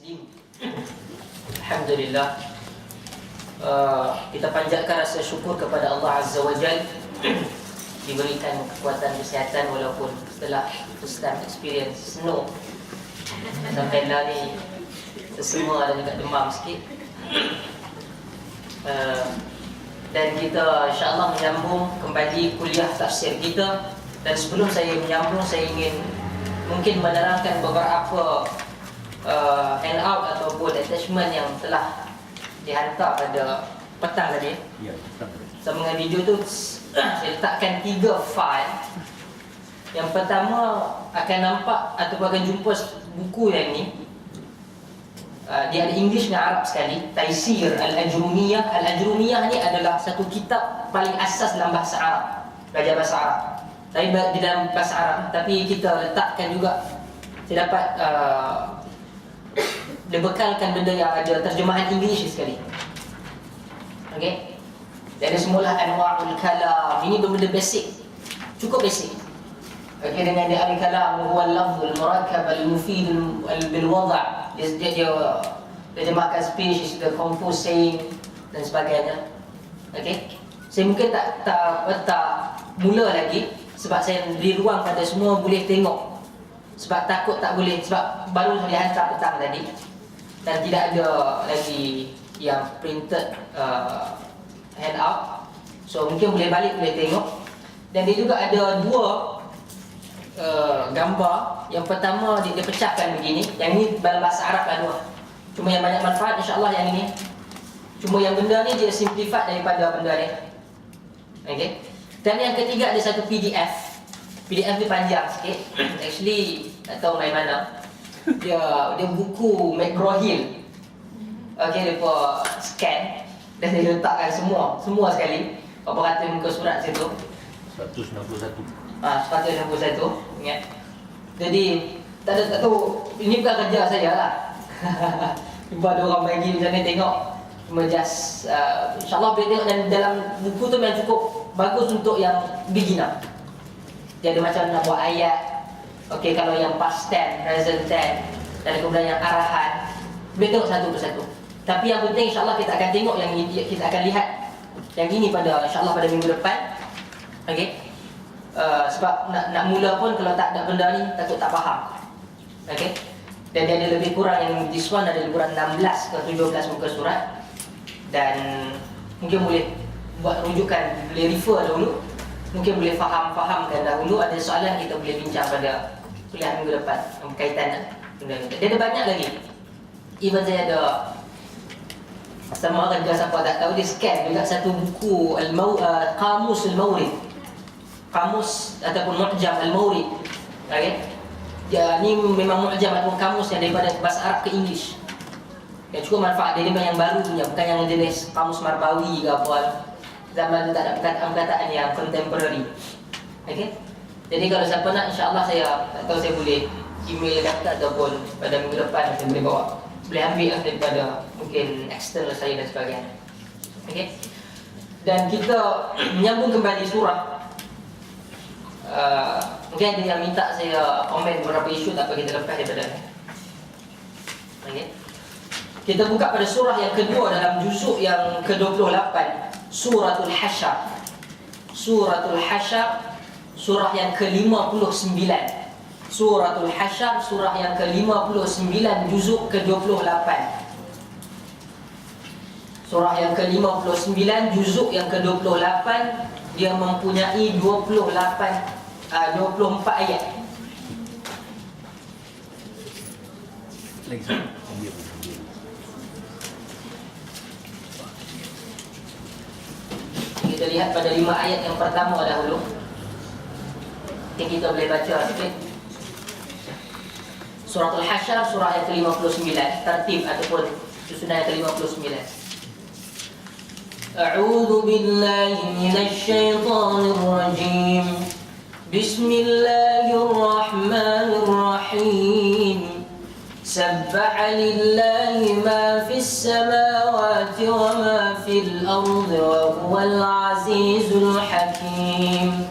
Bismillahirrahmanirrahim. Alhamdulillah, kita panjatkan rasa syukur kepada Allah Azza wa Jal diberikan kekuatan kesihatan walaupun setelah first-time experience snow sampai lah ni semua ada juga demam sikit. Dan kita insyaAllah menyambung kembali kuliah tafsir kita. Dan sebelum saya menyambung, saya ingin mungkin menerangkan beberapa handout ataupun attachment yang telah dihantar pada petang tadi. Ya, petang. Sambungan video tu saya letakkan 3 file. Yang pertama akan nampak ataupun akan jumpa buku yang ni. Dia ada English dan Arab sekali. Taisir Al-Ajrumiyah. Al-Ajrumiyah ni adalah satu kitab paling asas dalam bahasa Arab, belajar bahasa Arab. Tapi di dalam bahasa Arab, tapi kita letakkan juga, saya dapat dibekalkan benda yang ada terjemahan English sekali. Okey. Dari semula Anwa'ul Kalam. Ini benda basic, cukup basic. Okey, dengan dia al-kalam huwa al-lafz al-murakkab al-mufid bil-wad'. Dia terjemahkan speech, the composed saying dan sebagainya. Okey. Saya mungkin tak mula lagi sebab saya beri ruang pada semua boleh tengok. Sebab takut tak boleh, sebab baru saya hantar petang tadi dan tidak ada lagi yang printed handout. So mungkin boleh balik, boleh tengok. Dan dia juga ada 2 gambar. Yang pertama dia pecahkan begini. Yang ni dalam bahasa Arab lah 2. Cuma yang banyak manfaat insyaAllah yang ini. Cuma yang benda ni dia simplified daripada benda ni. Okay. Dan yang ketiga ada satu PDF. PDF dia panjang sikit. Actually tak tahu main mana. Dia buku McGraw-Hill. Okay, dia scan dan dia letakkan semua sekali. Berapa ratus muka surat situ? 161. 161. Ingat. Jadi tak tahu, ini bukan kerja saya lah. Cuba ada orang bagi macam ni tengok. Cuma just insyaAllah boleh tengok. Dan dalam buku tu memang cukup bagus untuk yang beginner. Dia ada macam nak buat ayat. Okey, kalau yang past tense, present tense, dan kemudian yang arahan, boleh tengok satu persatu. Tapi yang penting insyaAllah kita akan tengok yang ini, kita akan lihat yang ini pada insyaAllah pada minggu depan. Okey. Sebab nak mula pun kalau tak ada benda ni takut tak faham. Okey. Dan dia ada lebih kurang, yang this one ada lebih kurang 16 ke 17 muka surat. Dan mungkin boleh buat rujukan, boleh refer dahulu. Mungkin boleh fahamkan dahulu. Ada soalan kita boleh bincang pada kuliah minggu depan yang berkaitan dengan benda. Dia ada banyak lagi. Even saya ada, sama kerja siapa tak tahu, dia scan juga satu buku Qamus Al-Mawrid. Kamus ataupun Mu'jam Al-Mawrid. Okey. Dia ni memang mu'jam ataupun kamus yang daripada bahasa Arab ke English. Yang cukup manfaat. Dia memang yang baru punya, bukan yang jenis kamus Marbawi ke apa. Zaman tu tak ada perkataan-perkataan yang contemporary. Okey. Jadi kalau siapa nak, insya-Allah saya tak tahu, saya boleh email kata ataupun pada minggu depan saya boleh bawa. Boleh ambil daripada mungkin external saya dan sebagainya. Okey. Dan kita menyambung kembali surah. Mungkin ada yang minta saya komen beberapa isu, tak apa, kita lepas daripada ni. Okay. Kita buka pada surah yang kedua dalam juzuk yang ke-28, Suratul Hasyr. Suratul Hasyr, surah yang ke-59. Suratul Hasyr, surah yang ke-59, juzuk ke-28. Surah yang ke-59, juzuk yang ke-28. Dia mempunyai 24 ayat. Kita lihat pada 5 ayat yang pertama dahulu. Yang kita boleh baca sikit. Surah Al-Hasyr, surah yang ke-59, tertib ataupun susunan yang ke-59. A'udzu billahi minasy syaithanir rajim. Bismillahirrahmanirrahim. Sabbaha lillahi ma fis samawati wa ma fil ardi wa huwal azizul hakim.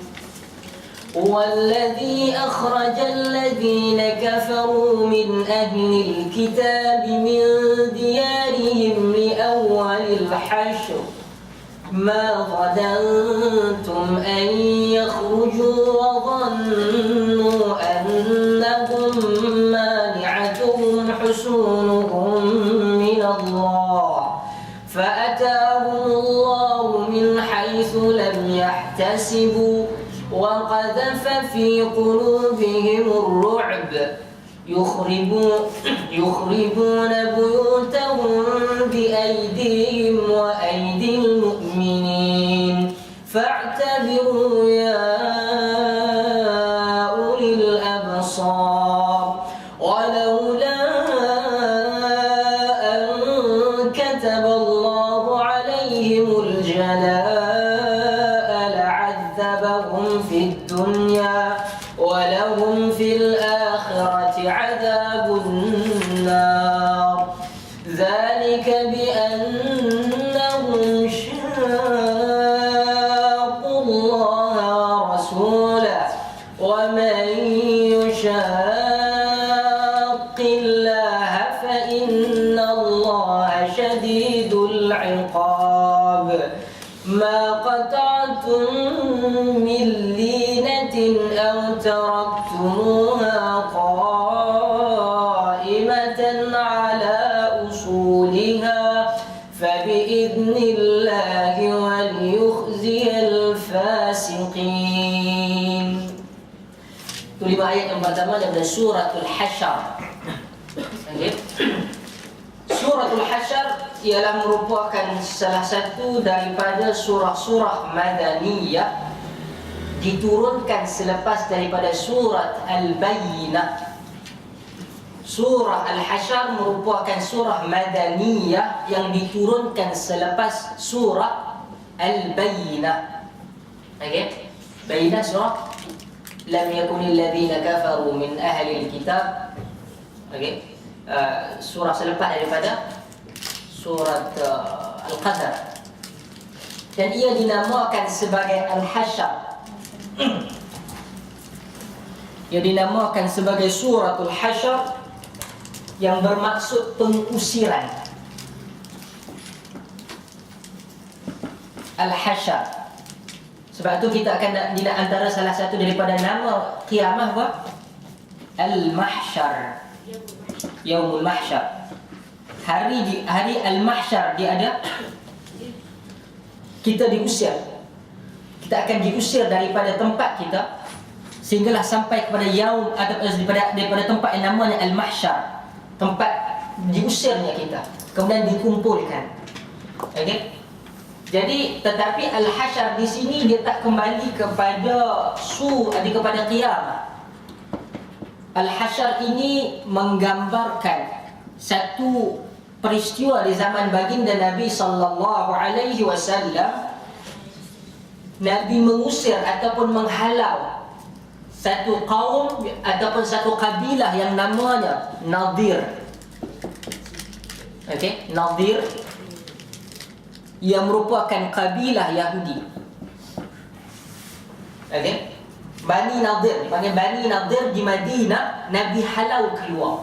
والذي أخرج الذين كفروا من أهل الكتاب من ديارهم لأول الحشر ما ظننتم أن يخرجوا وظنوا أنهم مانعتهم حصونهم من الله فأتاهم الله من حيث لم يحتسبوا وقذف في قلوبهم الرعب يخربون بيوتهم بأيديهم وأيدي المؤمنين فاعتبروا يا أولي الأبصار ولولا أن كتب الله عليهم الجلاء لعذبهم في الدنيا ولهم في الآخرة عذاب النار ذلك بأنهم شاقوا الله ورسوله ومن يشاق الله فإن الله شديد العقاب ما قطعتم من لينة أو تركتموها قائمة على أصولها فبإذن الله وليخزي الفاسقين. Itu 5 ayat yang pertama daripada suratul Hasyr. Okay. Suratul Hasyr ialah merupakan salah satu daripada surah-surah Madaniyah diturunkan selepas daripada surat Al-Bayyinah. Surah Al-Hasyr merupakan surah Madaniyah yang diturunkan selepas surah Al-Bayyinah. Okey. Bayyinah surah Lam yakunil ladzina kafaru min ahli al-kitab. Okey. Surah selepas daripada surat Al-Qadar. Dan ia dinamakan sebagai Al-Hasyr. Ia dinamakan sebagai suratul Hasyr yang bermaksud pengusiran. Al-Hasyr. Sebab tu kita akan antara salah satu daripada nama kiamah apa? Al-Mahsyar. Yaumul Mahsyar. Hari Al-Mahsyar dia ada. Kita diusir. Kita akan diusir daripada tempat kita sehinggalah sampai kepada yaum atau daripada tempat yang namanya Al-Mahsyar, tempat diusirnya kita, kemudian dikumpulkan. Okey. Jadi tetapi Al-Hasyr di sini dia tak kembali kepada kepada qiyamah. Al-Hasyr ini menggambarkan satu peristiwa di zaman baginda Nabi sallallahu alaihi wasallam. Nabi mengusir ataupun menghalau satu kaum ataupun satu kabilah yang namanya Nadir. Okey, Nadir yang merupakan kabilah Yahudi. Okey. Bani Nadir, dipanggil Bani Nadir di Madinah, Nabi halau keluar.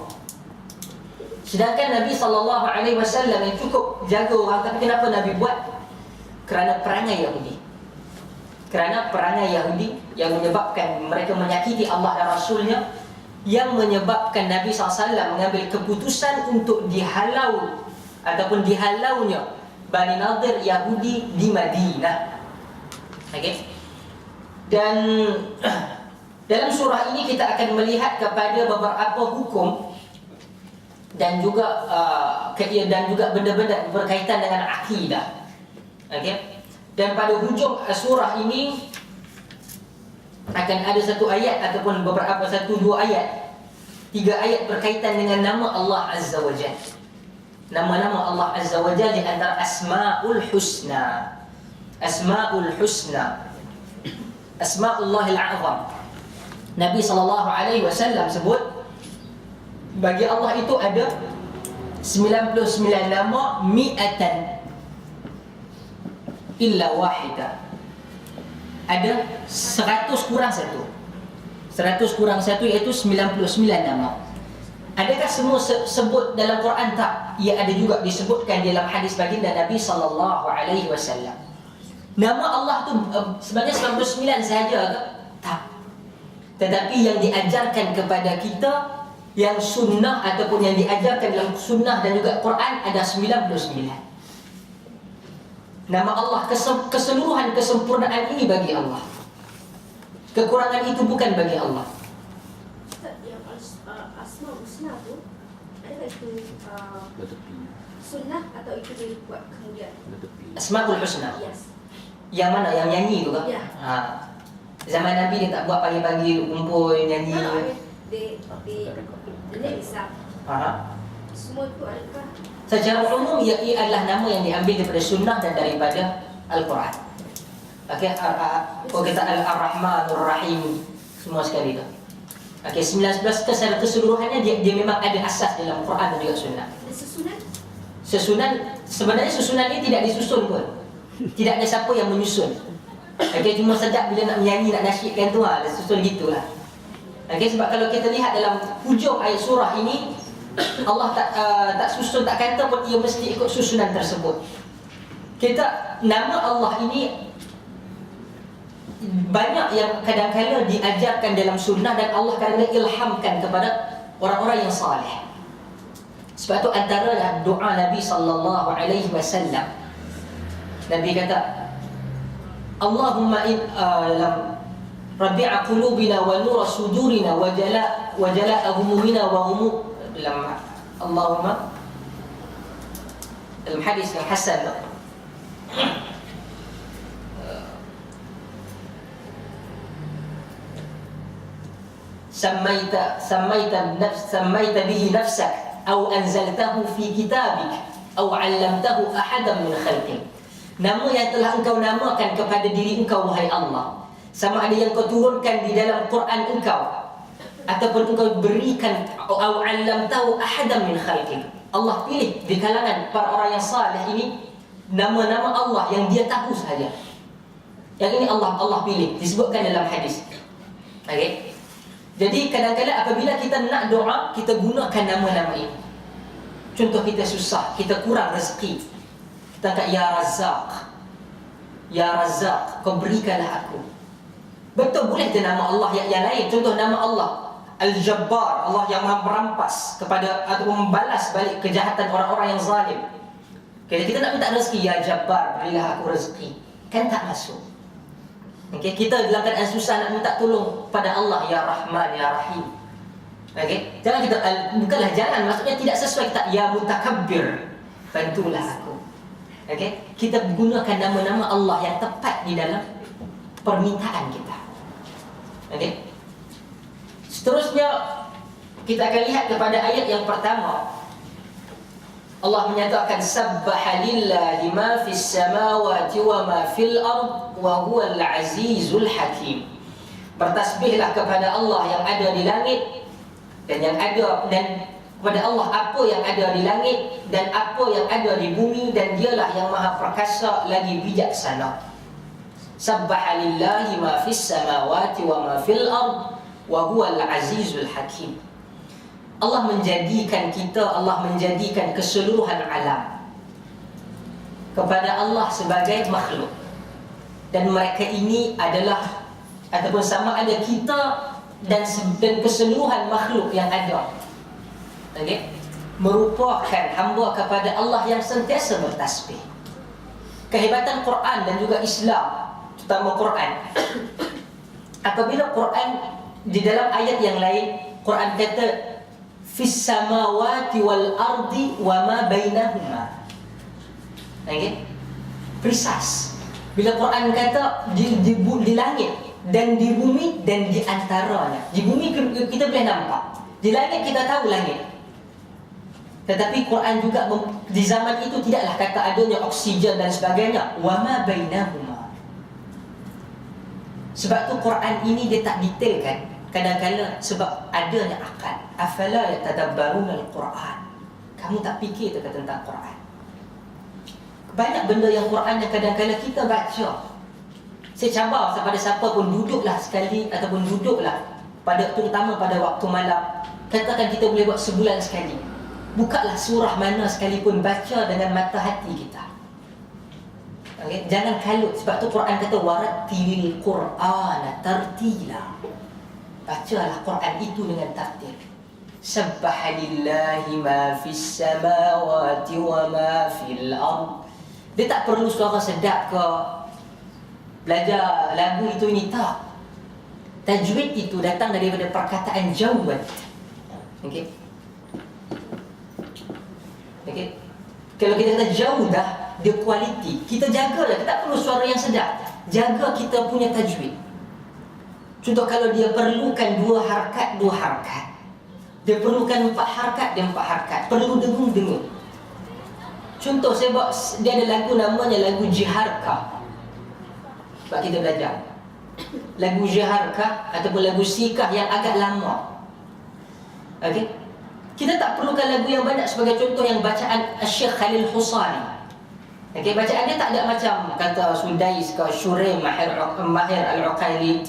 Sedangkan Nabi SAW yang cukup jaga orang, tapi kenapa Nabi buat? Kerana perangai Yahudi. Kerana perangai Yahudi yang menyebabkan mereka menyakiti Allah dan Rasulnya, yang menyebabkan Nabi SAW mengambil keputusan untuk dihalau ataupun dihalaunya Bani Nadir Yahudi di Madinah. Okey. Dan dalam surah ini kita akan melihat kepada beberapa hukum dan juga benda-benda berkaitan dengan akidah. Okey. Dan pada hujung surah ini akan ada satu ayat ataupun beberapa 1-2 ayat, 3 ayat berkaitan dengan nama Allah Azza wa Jalla. Nama-nama Allah Azza wa Jalla di antara Asmaul Husna. Asmaul Husna, Asmaullahil A'zam. Nabi SAW sebut bagi Allah itu ada 99 nama, mi'atan illa wahidah. Ada 100 kurang 1. 100 kurang 1 iaitu 99 nama. Adakah semua sebut dalam Quran? Tak. Ia ada juga disebutkan dalam hadis baginda Nabi sallallahu alaihi wasallam. Nama Allah tu sebenarnya 99 sahaja ke? Tak. Tetapi yang diajarkan kepada kita, yang sunnah ataupun yang diajarkan dalam sunnah dan juga Quran ada 99. Nama Allah, keseluruhan kesempurnaan ini bagi Allah. Kekurangan itu bukan bagi Allah. Asma husna tu adakah itu Bertepi. sunnah atau itu dibuat kemudian? Bertepi. Asmaul Husna. Yes. Yang mana? Yang nyanyi tu ke? Ya. Ha. Zaman Nabi dia tak buat pagi-pagi kumpul nyanyi. No, they the name itself. Ha. Semua itu adakah Secara umum ia adalah nama yang diambil daripada sunnah dan daripada Al-Quran. Okey, kalau kita Ar-Rahmanur Rahim semua sekali tu. Okey, 19 secara keseluruhannya dia memang ada asas dalam Quran dan juga sunnah. sesunan? Sesunan, sebenarnya susunan ini tidak disusun pun. Tidak ada siapa yang menyusun. Okey, cuma sedap bila nak menyanyi, nak nasyidkan tu lah, susun gitulah. Okey, sebab kalau kita lihat dalam hujung ayat surah ini, Allah tak susun, tak kata pun ia mesti ikut susunan tersebut. Kita, nama Allah ini banyak yang kadang-kadang diajarkan dalam sunnah dan Allah kadang-kadang ilhamkan kepada orang-orang yang salih. Sebab itu antara doa Nabi sallallahu alaihi wasallam. Nabi kata, Allahumma dalam rabi'a qulubina wa nura sudurina wa jala'a humumina wa humum dalam Allahumma dalam hadis yang hasan سميت به نفسك أو أنزلته في كتابك أو علمته أحدا من خلقك. Nama yang telah engkau namakan kepada diri engkau wahai Allah, sama ada yang kau turunkan di dalam Quran engkau ataupun engkau berikan atau 'allamtahu ahadan min khalqik. Allah pilih di kalangan para orang yang saleh ini nama-nama Allah yang dia tahu sahaja. Yang ini Allah pilih, disebutkan dalam hadis. Okey. Jadi kadang-kadang apabila kita nak doa, kita gunakan nama-nama ini. Contoh kita susah, kita kurang rezeki, kita kata ya Razzaq, ya Razzaq, kau berikanlah aku. Betul, boleh itu nama Allah yang lain. Contoh nama Allah Al-Jabbar, Allah yang maha merampas kepada atau membalas balik kejahatan orang-orang yang zalim. Kita nak minta rezeki, ya Jabbar, berilah aku rezeki, kan tak masuk. Okay, kita dalam keadaan susah nak minta tolong pada Allah, ya Rahman, ya Rahim. Okay, jangan kita bukanlah jangan, maksudnya tidak sesuai kita ya Mutakabbir, bantulah aku. Okay, kita gunakan nama-nama Allah yang tepat di dalam permintaan kita. Okay. Seterusnya kita akan lihat kepada ayat yang pertama. Allah menyatakan sabbaha lillahi ma fis samawati wa ma fil ard wa huwal azizul hakim. Bertasbihlah kepada Allah yang ada di langit dan kepada Allah apa yang ada di langit dan apa yang ada di bumi, dan dialah yang maha perkasa lagi bijaksana. Sabbaha lillahi ma fis samawati wa ma fil ard wa huwal azizul hakim. Allah menjadikan kita, Allah menjadikan keseluruhan alam kepada Allah sebagai makhluk. Dan mereka ini adalah ataupun sama ada kita dan keseluruhan makhluk yang ada, okay, merupakan hamba kepada Allah yang sentiasa bertasbih. Kehebatan Quran dan juga Islam, terutama Quran, apabila Quran di dalam ayat yang lain Quran kata fis samawati wal ardi wa ma bainahuma. Okey? Precise. Bila Quran kata di langit dan di bumi dan di antaranya. Di bumi kita boleh nampak. Di langit kita tahu langit. Tetapi Quran juga di zaman itu tidaklah kata adanya oksigen dan sebagainya. Wa ma bainahuma. Sebab tu Quran ini dia tak detailkan. Kadang-kadang sebab adanya akal. Afala yatadabbaruna al-Quran. Kamu tak fikir tentang Quran. Banyak benda yang Quran yang kadang-kadang kita baca. Saya cabar kepada siapa pun, duduklah sekali ataupun duduklah terutama pada waktu malam. Katakan kita boleh buat sebulan sekali. Bukalah surah mana sekalipun, baca dengan mata hati kita. Okay? Jangan kalut. Sebab tu Quran kata warattilil Qur'ana tartila. Bacalah Quran itu dengan tartil. Sabbaha lillahi ma fis samawati wa ma fil ard. Dia tak perlu suara sedap ke belajar lagu itu ini, tak. Tajwid itu datang daripada perkataan jawad. Okey. Okey. Kalau kita kata jauh dah, dia kualiti. Kita jagalah, kita tak perlu suara yang sedap. Jaga kita punya tajwid. Contoh kalau dia perlukan 2 harakat, 2 harakat. Dia perlukan 4 harakat, dia 4 harakat. Perlu dengung-dengung. Contoh saya buat, dia ada lagu namanya lagu Jiharka. Sebab kita belajar lagu Jiharka ataupun lagu Sikah yang agak lama. Okey. Kita tak perlukan lagu yang banyak. Sebagai contoh yang bacaan Syekh Khalil Husari. Okey, bacaan dia tak ada macam kata Sudais ke Shuraim, Mahir Al-Uqaili,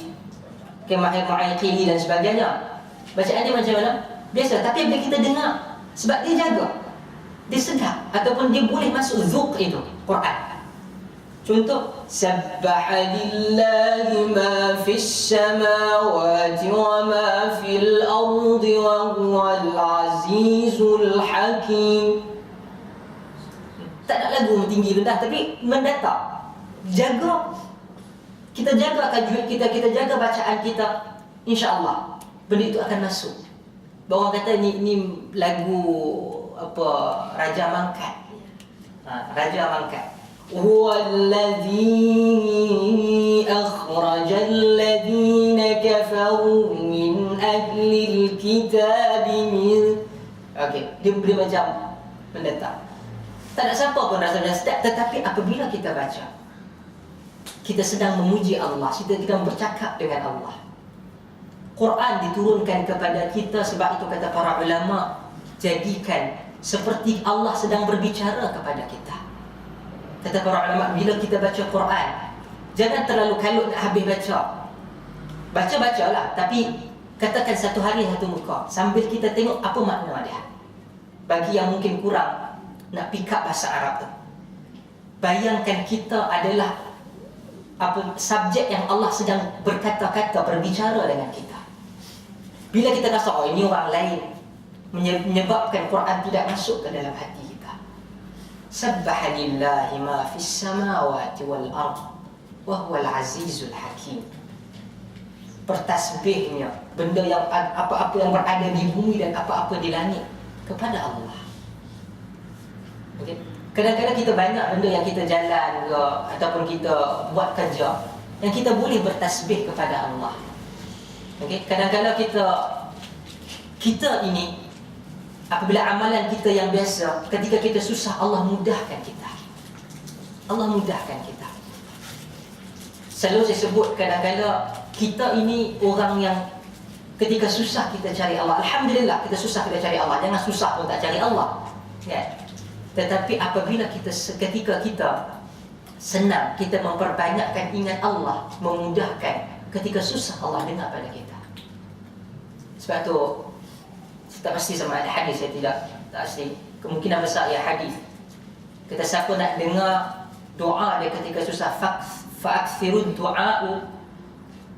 ke Mahir Mu'ayqili dan sebagainya. Bacaan dia macam mana? Biasa, tapi bila kita dengar, sebab dia jaga, dia sedap, ataupun dia boleh masuk zuq itu Quran. Contoh, Sabbaha lillahi ma fis samawati wa ma fil ardi wa huwal azizul hakim. Tak nak lagu tinggi rendah, tapi mendatar. Jaga. Kita jaga tajwid kita, kita jaga bacaan kita, insya-Allah benda itu akan masuk. Orang kata ni lagu apa, Raja Mangkat. Raja Mangkat. Huwallazi akhrajal ladzina kafaru min ahlil kitabi min. Okey, dia macam mendatar. Tak ada siapa pun rasa sedap, tetapi apabila kita baca, kita sedang memuji Allah, kita sedang bercakap dengan Allah. Quran diturunkan kepada kita, sebab itu kata para ulama, jadikan seperti Allah sedang berbicara kepada kita. Kata para ulama, bila kita baca Quran, jangan terlalu kalut nak habis baca. Baca-bacalah, tapi katakan satu hari satu muka, sambil kita tengok apa makna dia. Bagi yang mungkin kurang nak pick up bahasa Arab tu, bayangkan kita adalah subjek yang Allah sedang berkata-kata, berbicara dengan kita. Bila kita rasa, oh ini orang lain, menyebabkan Quran tidak masuk ke dalam hati kita. Sabbaha lillahi ma fis samawati wal ard wa huwal azizul hakim. Bertasbihnya benda yang apa-apa yang berada di bumi dan apa-apa di langit kepada Allah. Okey. Kadang-kadang kita banyak benda yang kita jalan ke, ataupun kita buat kerja yang kita boleh bertasbih kepada Allah. Okey, kadang-kadang kita ini apabila amalan kita yang biasa, ketika kita susah, Allah mudahkan kita. Allah mudahkan kita. Selalu saya sebut, kadang-kadang kita ini orang yang ketika susah kita cari Allah. Alhamdulillah, kita susah kita cari Allah. Jangan susah pun tak cari Allah, kan? Tetapi apabila ketika kita senang, kita memperbanyakkan ingat Allah, memudahkan. Ketika susah, Allah dengar pada kita. Sebab tu tak pasti sama ada hadis, saya tak asli. Kemungkinan besar ya hadis. Kata siapa nak dengar doa dia ketika susah, fa'akthirud du'a'u,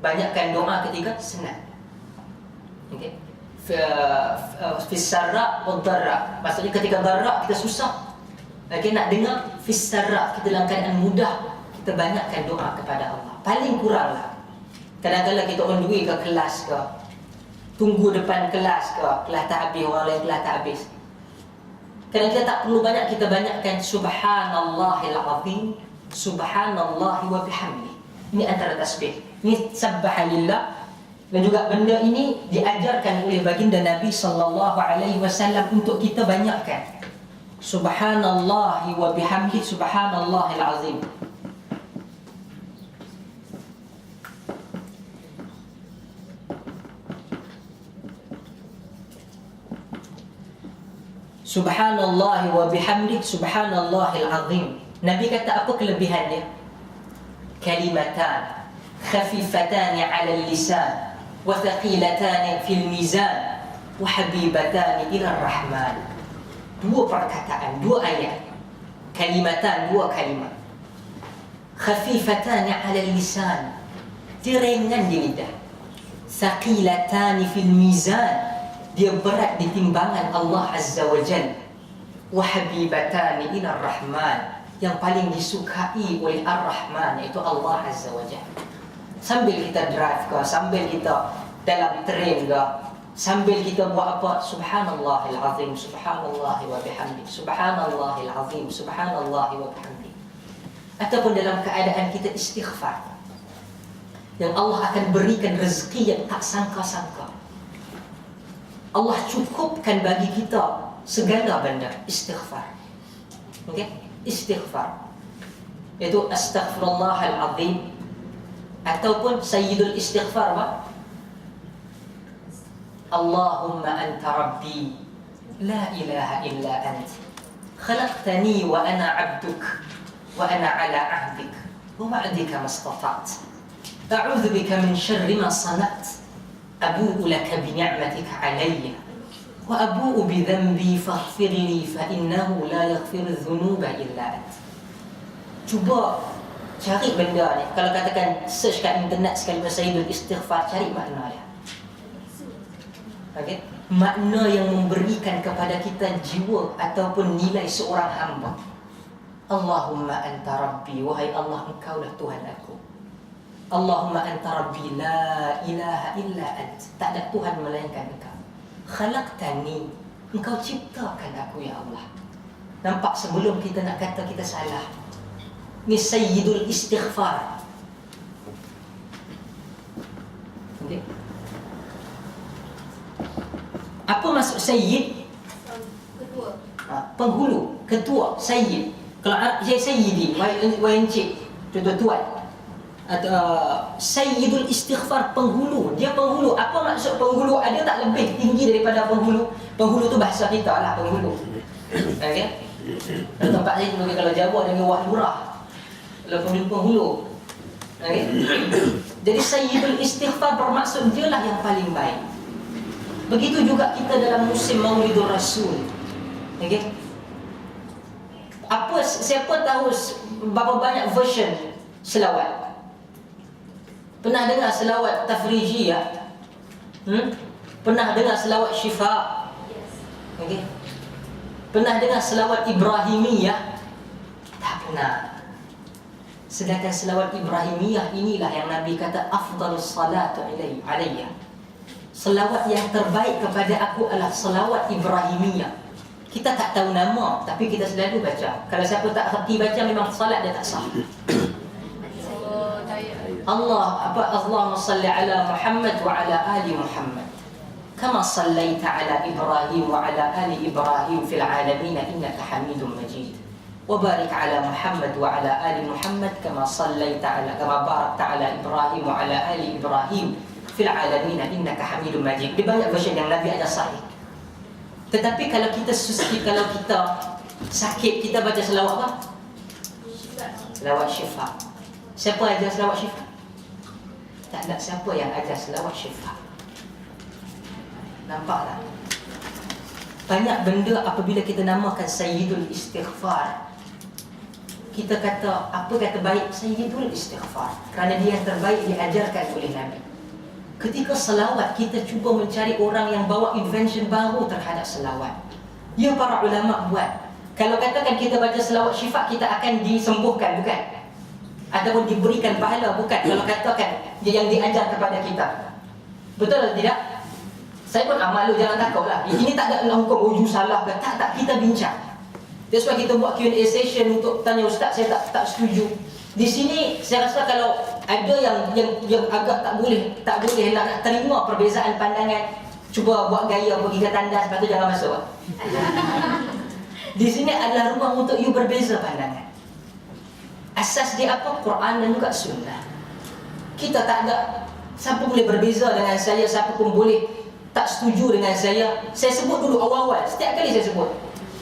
banyakkan doa ketika senang. Okey. Fis sarra wad darra, maksudnya ketika darra kita susah. Okey, nak dengar fis sarra, kita dalam keadaan mudah, kita banyakkan doa kepada Allah. Paling kuranglah kadang-kadang kita on the way ke kelas ke, tunggu depan kelas ke, kelas tak habis, orang lain kelas tak habis. Kadang kita tak perlu banyak, kita banyakkan subhanallahil azim, subhanallahi wa bihamdi. Ini antara tasbih. Ini sabbaha lillah. Dan juga benda ini diajarkan oleh baginda Nabi sallallahu alaihi wasallam untuk kita banyakkan. Subhanallahi wa bihamdi, subhanallahil azim. Subhanallah wa bihamdik, subhanallahil azim. Nabi kata apa kelebihan dia? Kalimatan khafifatan 'ala al-lisan wa thaqilatan fil mizan wa habibatan ila rahman. Dua perkataan, dua ayat. Kalimatan, dua kalimat. Khafifatan ala lisan, dia ringan di lidah. Thaqilatan fil mizan, dia berat di timbangan Allah Azza wa Jalla. Wa habibatan ila rahman, yang paling disukai oleh Ar-Rahman, iaitu Allah Azza wa Jalla. Sambil kita drive ke, sambil kita dalam train ke, sambil kita buat apa, subhanallahil azim, subhanallah wa bihamdi, subhanallahil azim, subhanallah wa bihamdi. Ataupun dalam keadaan kita istighfar, yang Allah akan berikan rezeki yang tak sangka-sangka. Allah cukupkan bagi kita segala benda. Istighfar. Okey? Istighfar, iaitu astaghfirullahal azim, ataupun sayyidul istighfar apa? Allahumma anta rabbi la ilaha illa ant khalaqtani wa ana 'abduk wa ana 'ala 'ahdik wa wa'dika mastata'tu a'udzu bika min syarri ma sana'tu abu'u laka bi ni'matika 'alayya wa abu'u bi dhanbi faghfir li fa innahu la yaghfiru dhunuba illa ant. Cuba cari benda ni. Kalau katakan search kat internet sekali sayyidul istighfar, cari makna dia. Okey, makna yang memberikan kepada kita jiwa ataupun nilai seorang hamba. Allahumma anta rabbi, wahai Allah, engkaulah Tuhan aku. Allahumma anta rabbi la ilaha illa ant, tak ada Tuhan melainkan engkau. Khalaqtani, engkau ciptakan aku ya Allah. Nampak sebelum kita nak kata kita salah. Ni sayyidul istighfar. Okay. Apa maksud sayyid? Ketua. Penghulu, ketua, sayyid. Kalau saya sayyidi, wahai encik, tuan-tuan. Atau sayyidul istighfar, penghulu. Dia penghulu. Apa maksud penghulu? Ada tak lebih tinggi daripada penghulu? Penghulu tu bahasa kita lah, penghulu. Okey. Dalam tempat saya tu, kalau Jawa dia wah lurah. Kalau penghulu. Okey. Jadi sayyidul istighfar bermaksud dialah yang paling baik. Begitu juga kita dalam musim Maulidur Rasul. Okey. Siapa tahu berapa banyak version selawat? Pernah dengar selawat tafrijiyah? Pernah dengar selawat syifa? Yes. Okey. Pernah dengar selawat Ibrahimiyah? Tak pernah. Sedangkan selawat Ibrahimiyah inilah yang Nabi kata afdalus salatu alayya. Selawat yang terbaik kepada aku adalah selawat Ibrahimiyah. Kita tak tahu nama, tapi kita selalu baca. Kalau siapa tak reti baca, memang salat dia tak sah. Allahumma salli ala Muhammad wa ala ali Muhammad kama sallaita ala Ibrahim wa ala ali Ibrahim fil alamin innaka Hamidum Majid wa barik ala Muhammad wa ala ali Muhammad kama barakta ala Ibrahim wa ala ali Ibrahim fil alamin innaka Hamidum Majid. Dia banyak version yang Nabi ajar sahih. Tetapi kalau kita sakit, kita baca selawat apa? Selawat syifa. Siapa ajar selawat syifa? Tak ada siapa yang ajar selawat syifa. Nampak tak? Banyak benda apabila kita namakan sayyidul istighfar, kita kata, apa kata baik? Sayyidul istighfar. Kerana dia yang terbaik diajarkan oleh Nabi. Ketika selawat, kita cuba mencari orang yang bawa invention baru terhadap selawat. Ya, para ulama buat. Kalau katakan kita baca selawat syifa, kita akan disembuhkan, bukan? Ataupun diberikan pahala, bukan? Kalau katakan dia yang diajar kepada kita, betul atau tidak? Saya pun malu, jangan takut lah. Ini tak ada hukum, you salah ke? Tak, kita bincang. That's why kita buat Q&A session untuk tanya ustaz, saya tak setuju. Di sini saya rasa kalau ada yang agak tak boleh nak terima perbezaan pandangan, cuba buat gaya pergi ke tandas, lepas tu jangan masuk. Di sini adalah ruang untuk you berbeza pandangan. Asas dia apa? Quran dan juga sunnah. Kita tak ada, siapa boleh berbeza dengan saya, siapa pun boleh tak setuju dengan saya. Saya sebut dulu awal-awal, setiap kali saya sebut,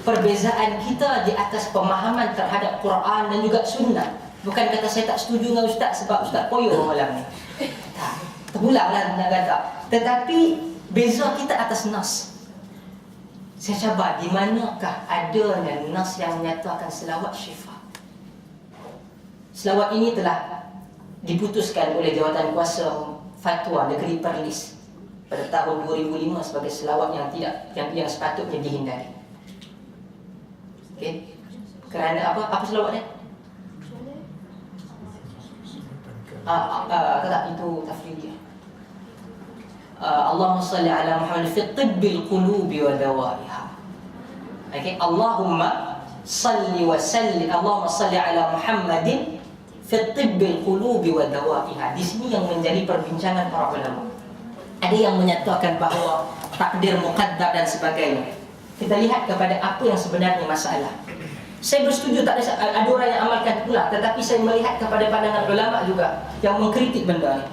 perbezaan kita di atas pemahaman terhadap Quran dan juga sunnah. Bukan kata saya tak setuju dengan ustaz sebab ustaz koyo malam ni. Tak. terulanglah nak kata. Tetapi beza kita atas nas. Saya cabar di manakah adanya nas yang menyatakan selawat syifa. Selawat ini telah diputuskan oleh Jawatan Kuasa Fatwa Negeri Perlis pada tahun 2005 sebagai selawat yang sepatutnya dihindari. Okey. Kerana apa selawat dia? Tak, itu tafridiyah. Allahumma salli ala Muhammad fi tibbil qulubi wa dawaiha. Okey, Allahumma salli ala Muhammadin fi tibbil qulubi wa dawaiha. Di sini yang menjadi perbincangan para ulama. Ada yang menyatakan bahawa takdir muqaddar dan sebagainya. Kita lihat kepada apa yang sebenarnya masalah. Saya bersetuju tak ada orang yang amalkan pula, tetapi saya melihat kepada pandangan ulama juga yang mengkritik benda ni.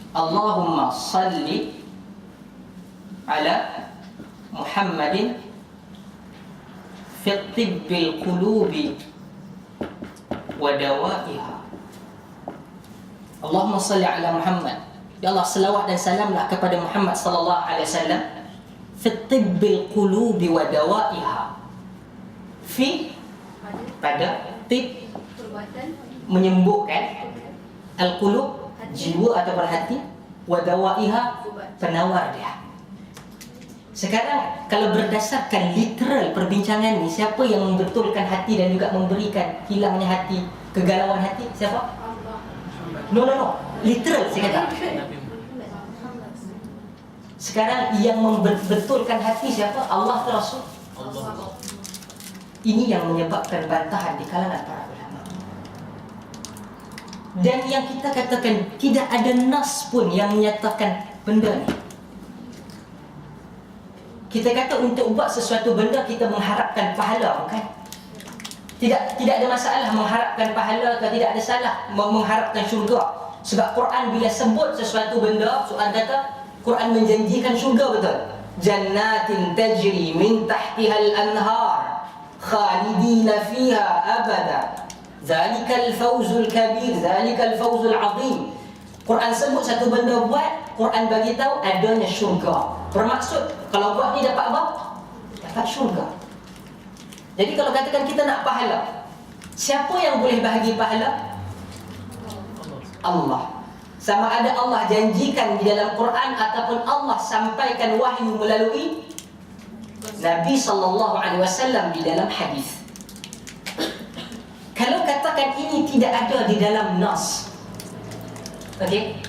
Allahumma salli ala Muhammadin fi tibbil qulubi wa dawaiha. Allahumma salli ala Muhammad. Ya Allah, selawat dan salamlah kepada Muhammad sallallahu alaihi wasallam fi tibbil qulubi wa dawaiha. Fi pada tib menyembuhkan, al-qulub jiwa atau hati, wa dawaiha penawar dia. Sekarang kalau berdasarkan literal perbincangan ni, siapa yang membetulkan hati dan juga memberikan hilangnya hati, kegalauan hati? Siapa? No. Literal saya kata. Sekarang yang membetulkan hati siapa? Allah ke Rasul? Allah. Ini yang menyebabkan bantahan di kalangan para ulama. Dan yang kita katakan tidak ada nas pun yang menyatakan benda ni. Kita kata untuk buat sesuatu benda kita mengharapkan pahala, bukan? Tidak ada masalah mengharapkan pahala, atau tidak ada salah mengharapkan syurga. Sebab Quran bila sebut sesuatu benda, Quran kata Quran menjanjikan syurga, betul? Jannatin tajri min tahtihal anhar khalidina fiha abada. Zalikal fawzul kabir, zalikal fawzul azim. Quran sebut satu benda buat, Quran bagi tahu adanya syurga. Bermaksud kalau buat ni dapat apa? Dapat syurga. Jadi kalau katakan kita nak pahala, siapa yang boleh bahagi pahala? Allah. Sama ada Allah janjikan di dalam Quran ataupun Allah sampaikan wahyu melalui Nabi SAW di dalam hadis. Kalau katakan ini tidak ada di dalam nas, okey,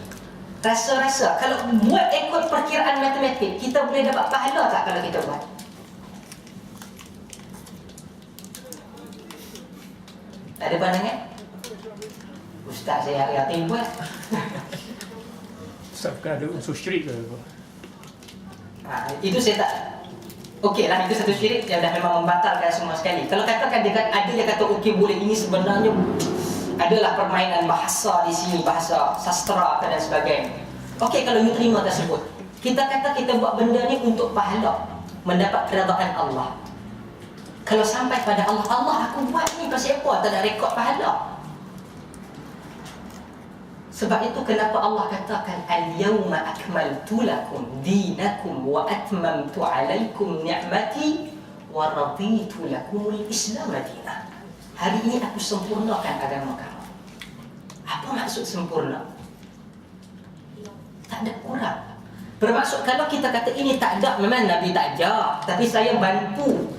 rasa-rasa kalau buat ikut perkiraan matematik, kita boleh dapat pahala tak kalau kita buat? Tak ada pandangan? Ustaz saya hari-hari buat. Ustaz bukan ada unsur syirik ke? Itu saya tak. Okey lah, itu satu syirik yang dah memang membatalkan semua sekali. Kalau katakan ada yang kata okey boleh, ini sebenarnya adalah permainan bahasa di sini, bahasa sastra dan sebagainya. Okey, kalau you terima tersebut, kita kata kita buat benda ni untuk pahala, mendapat keredaan Allah. Kalau sampai pada Allah, Allah aku buat ni pasal apa? Tak ada rekod pahala. Sebab itu kenapa Allah katakan al-yawma akmaltu lakum dinakum wa atmamtu alaikum ni'mati wa raditu lakumul Islam madinah. Hari ini aku sempurnakan agama kamu. Apa maksud sempurna? Tak ada kurang. Bermaksud kalau kita kata ini tak ada, memang Nabi tak ajar, tapi saya bantu.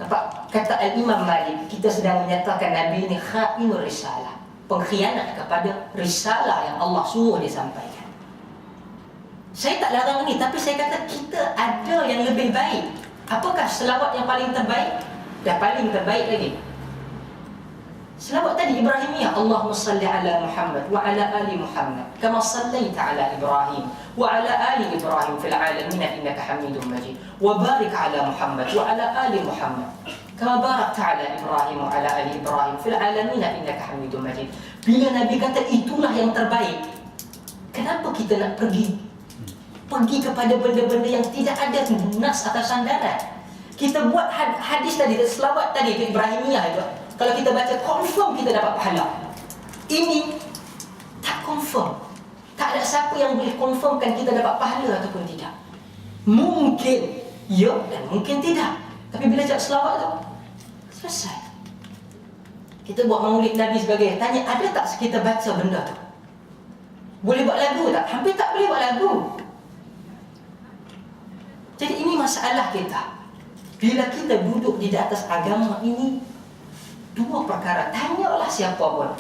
Nampak? Kata Al-Imam Malik, kita sedang menyatakan Nabi ini khainur risalah, pengkhianat kepada risalah yang Allah suruh disampaikan. Saya tak larang ini, tapi saya kata kita ada yang lebih baik. Apakah selawat yang paling terbaik? Dah paling terbaik lagi. Selawat tadi Ibrahimiyah, Allahumma salli ala Muhammad wa ala ali Muhammad kama sallaita ala Ibrahim wa ala ali Ibrahim fil alamin innaka Hamidum Majid wa barik ala Muhammad wa ala ali Muhammad kama barakta ala Ibrahim wa ala ali Ibrahim fil alamin innaka Hamidum Majid. Bila Nabi kata itulah yang terbaik, kenapa kita nak pergi kepada benda-benda yang tidak ada nas atau sandaran? Kita buat hadis tadi, selawat tadi itu Ibrahimiyah itu, kalau kita baca confirm kita dapat pahala. Ini tak confirm. Tak ada siapa yang boleh confirmkan kita dapat pahala ataupun tidak. Mungkin ya dan mungkin tidak. Tapi bila cakap selawat tu, selesai. Kita buat maulid Nabi sebagai, tanya ada tak kita baca benda tu? Boleh buat lagu tak? Hampir tak boleh buat lagu. Jadi ini masalah kita. Bila kita duduk di atas agama ini, dua perkara, tanyalah siapa pun.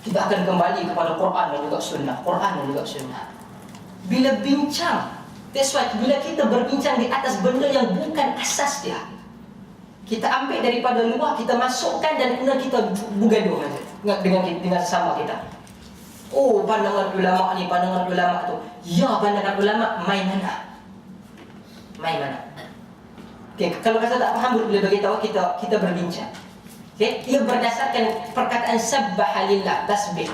Kita akan kembali kepada Quran dan juga Sunnah. Quran dan juga Sunnah. Bila bincang, that's why bila kita berbincang di atas benda yang bukan asas dia, kita ambil daripada luar, kita masukkan dan kemudian kita bergaduh dengan sesama kita. Oh, pandangan ulama ni, pandangan ulama tu. Ya, pandangan ulama, main mana? Main mana? Okay, kalau kata tak faham, boleh bagi tahu, kita berbincang. Okay? Ia berdasarkan perkataan sabbaha lillah, tasbih.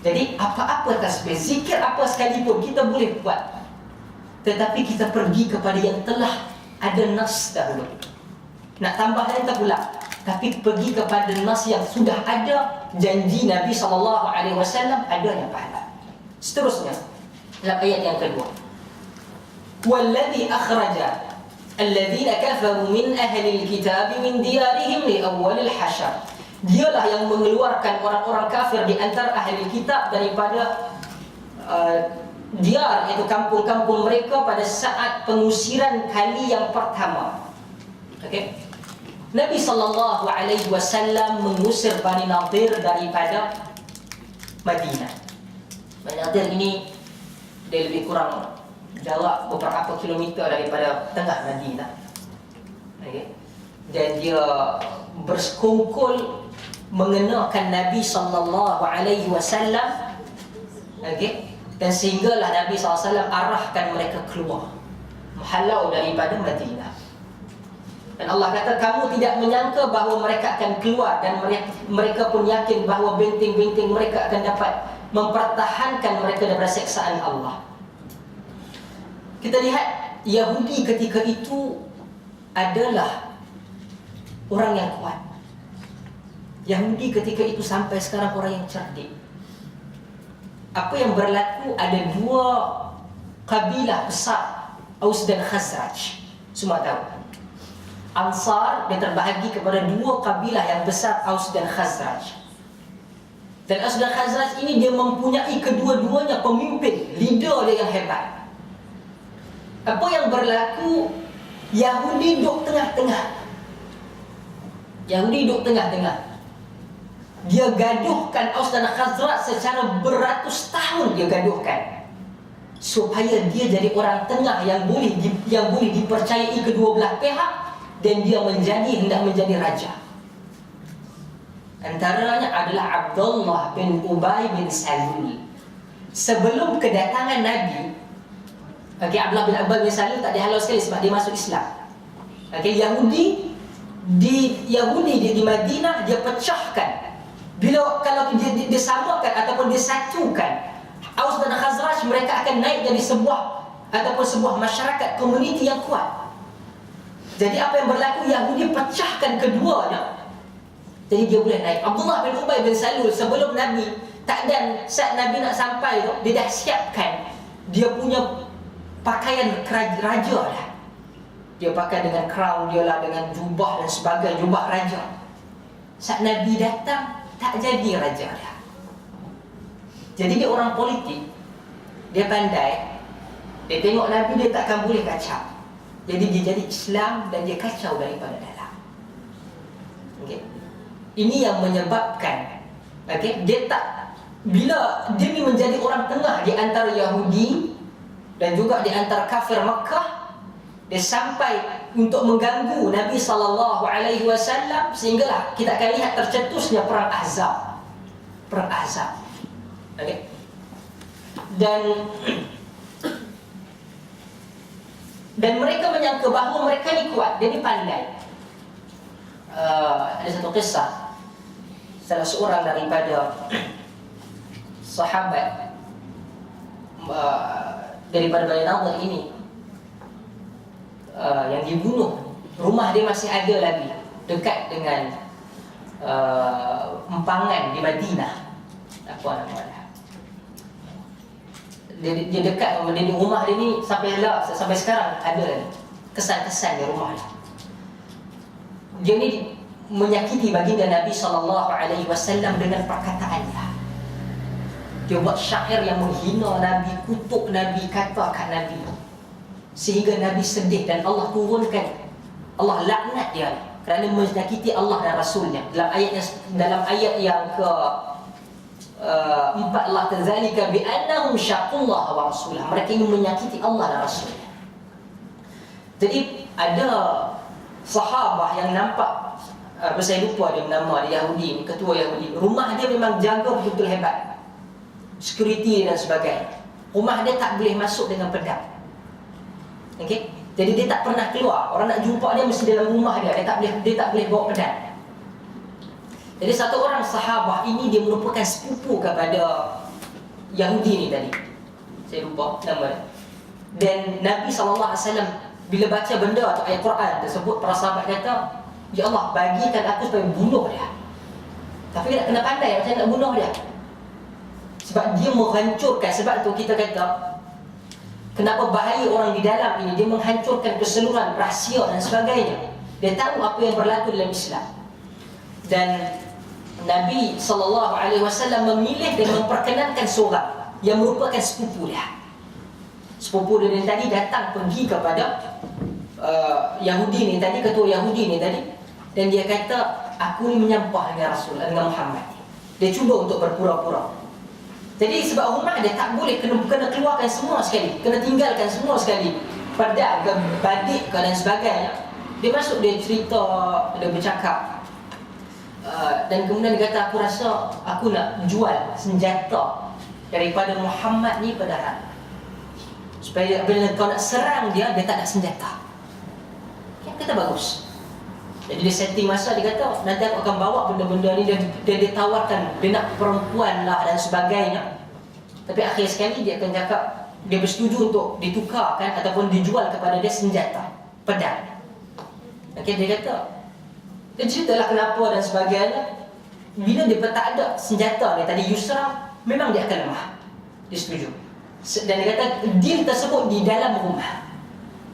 Jadi apa-apa tasbih, zikir apa sekalipun kita boleh buat. Tetapi kita pergi kepada yang telah ada nas dahulu. Nak tambah lain tak pula, tapi pergi kepada nas yang sudah ada, janji Nabi SAW adanya pahala. Seterusnya dalam ayat yang kedua, walladhi akhraja alladhina kafaru min ahli alkitab min diyarihim li awwal alhasyr. Dialah yang mengeluarkan orang-orang kafir di antara ahli kitab daripada diyar, iaitu kampung-kampung mereka pada saat pengusiran kali yang pertama. Okey. Nabi SAW mengusir Bani Nadir daripada Madinah. Bani Nadir ini dia lebih kurang jarak beberapa kilometer daripada tengah Madinah. Okay. Dan dia bersekongkol mengenakan Nabi SAW. Okay. Dan sehinggalah Nabi SAW arahkan mereka keluar, menghalau daripada Madinah. Dan Allah kata, kamu tidak menyangka bahawa mereka akan keluar, dan mereka pun yakin bahawa benteng-benteng mereka akan dapat mempertahankan mereka daripada seksaan Allah. Kita lihat Yahudi ketika itu adalah orang yang kuat. Yahudi ketika itu sampai sekarang orang yang cerdik. Apa yang berlaku, ada dua kabilah besar, Aus dan Khazraj. Semua tahu. Ansar dia terbahagi kepada dua kabilah yang besar, Aus dan Khazraj. Dan Aus dan Khazraj ini dia mempunyai kedua-duanya pemimpin, leader dia yang hebat. Apa yang berlaku, Yahudi duduk tengah-tengah. Yahudi duduk tengah-tengah. Dia gaduhkan Aus dan Khazraj secara beratus tahun, dia gaduhkan supaya dia jadi orang tengah yang boleh dipercayai kedua belah pihak, dan dia hendak menjadi raja. Antaranya adalah Abdullah bin Ubay bin Salul. Sebelum kedatangan Nabi, Abdullah bin Ubay bin Salul tak dihalau sekali sebab dia masuk Islam. Yahudi di Madinah dia pecahkan. Kalau dia disamakan ataupun disatukan, Aus dan Khazraj, mereka akan naik jadi sebuah masyarakat, komuniti yang kuat. Jadi apa yang berlaku, Yahudi pecahkan keduanya, jadi dia boleh naik. Abdullah bin Ubay bin Salul sebelum Nabi, saat Nabi nak sampai tu, dia dah siapkan dia punya pakaian raja dah. Dia pakai dengan crown dia lah, dengan jubah dan sebagainya, jubah raja. Saat Nabi datang, tak jadi raja dah. Jadi dia orang politik, dia pandai. Dia tengok Nabi, dia takkan boleh kacau. Jadi dia jadi Islam dan dia kacau daripada dalam. Okay. Ini yang menyebabkan, dia tak, bila dia ni menjadi orang tengah di antara Yahudi dan juga di antara kafir Makkah, dia sampai untuk mengganggu Nabi SAW, sehinggalah kita akan lihat tercetusnya perang Ahzab. Perang Ahzab. Okay. Dan mereka menyangka bahawa mereka ni kuat, dia ni pandai. Ada satu kisah, salah seorang daripada sahabat daripada Bani Nadir ini yang dibunuh. Rumah dia masih ada lagi dekat dengan empangan di Madinah. Apa nama dia? dia dekat dengan dinding rumah dia ni sampai sekarang ada kesan-kesan di rumah dia. Dia ni menyakiti baginda Nabi SAW dengan perkataannya. Dia buat syair yang menghina Nabi, kutuk Nabi, katakan Nabi, sehingga Nabi sedih dan Allah turunkan, Allah laknat dia kerana menyakiti Allah dan Rasulnya. Dalam ayat yang ke 4, Allah tazalika bi annahum syaqullah wa rasulah, mereka ini menyakiti Allah dan Rasulnya. Jadi ada sahabah yang nampak, saya lupa dia nama dia, Yahudi, ketua Yahudi. Rumah dia memang jaga betul-betul hebat, security dan sebagainya. Rumah dia tak boleh masuk dengan pedang. Okey, jadi dia tak pernah keluar. Orang nak jumpa dia mesti dalam rumah dia. Dia tak boleh bawa pedang. Jadi satu orang sahabah ini dia merupakan sepupu kepada Yahudi ni tadi. Saya lupa nama dia. Dan Nabi SAW bila baca benda atau ayat Quran tersebut, para sahabat kata, "Ya Allah, bagikan aku supaya bunuh dia." Tapi nak kena pandai macam nak bunuh dia. Sebab dia menghancurkan. Sebab tu kita kata kenapa bahaya orang di dalam ini. Dia menghancurkan keseluruhan rahsia dan sebagainya. Dia tahu apa yang berlaku dalam Islam. Dan Nabi SAW memilih dan memperkenankan seorang yang merupakan sepupu dia. Sepupu dia tadi datang pergi kepada Yahudi ni tadi, ketua Yahudi ni tadi, dan dia kata, aku ni menyampah dengan Rasul, dengan Muhammad. Dia cuba untuk berpura-pura. Jadi sebab rumah dia tak boleh, kena keluarkan semua sekali, kena tinggalkan semua sekali, pedang ke, badik ke dan sebagainya. Dia masuk, dia cerita, dia bercakap, dan kemudian dia kata, aku rasa aku nak jual senjata daripada Muhammad ni pada hak, supaya bila kau nak serang dia tak ada senjata. Dia kata bagus. Jadi dia setting masa, dia kata nanti aku akan bawa benda-benda ni. Dia tawarkan, dia nak perempuan lah dan sebagainya. Tapi akhir sekali dia akan cakap, dia bersetuju untuk ditukarkan ataupun dijual kepada dia senjata, pedang. Okay, dia kata, dia ceritalah kenapa dan sebagainya. Bila dia tak ada senjata ni tadi, Yusra, memang dia akan lemah. Dia setuju. Dan dia kata deal tersebut di dalam rumah.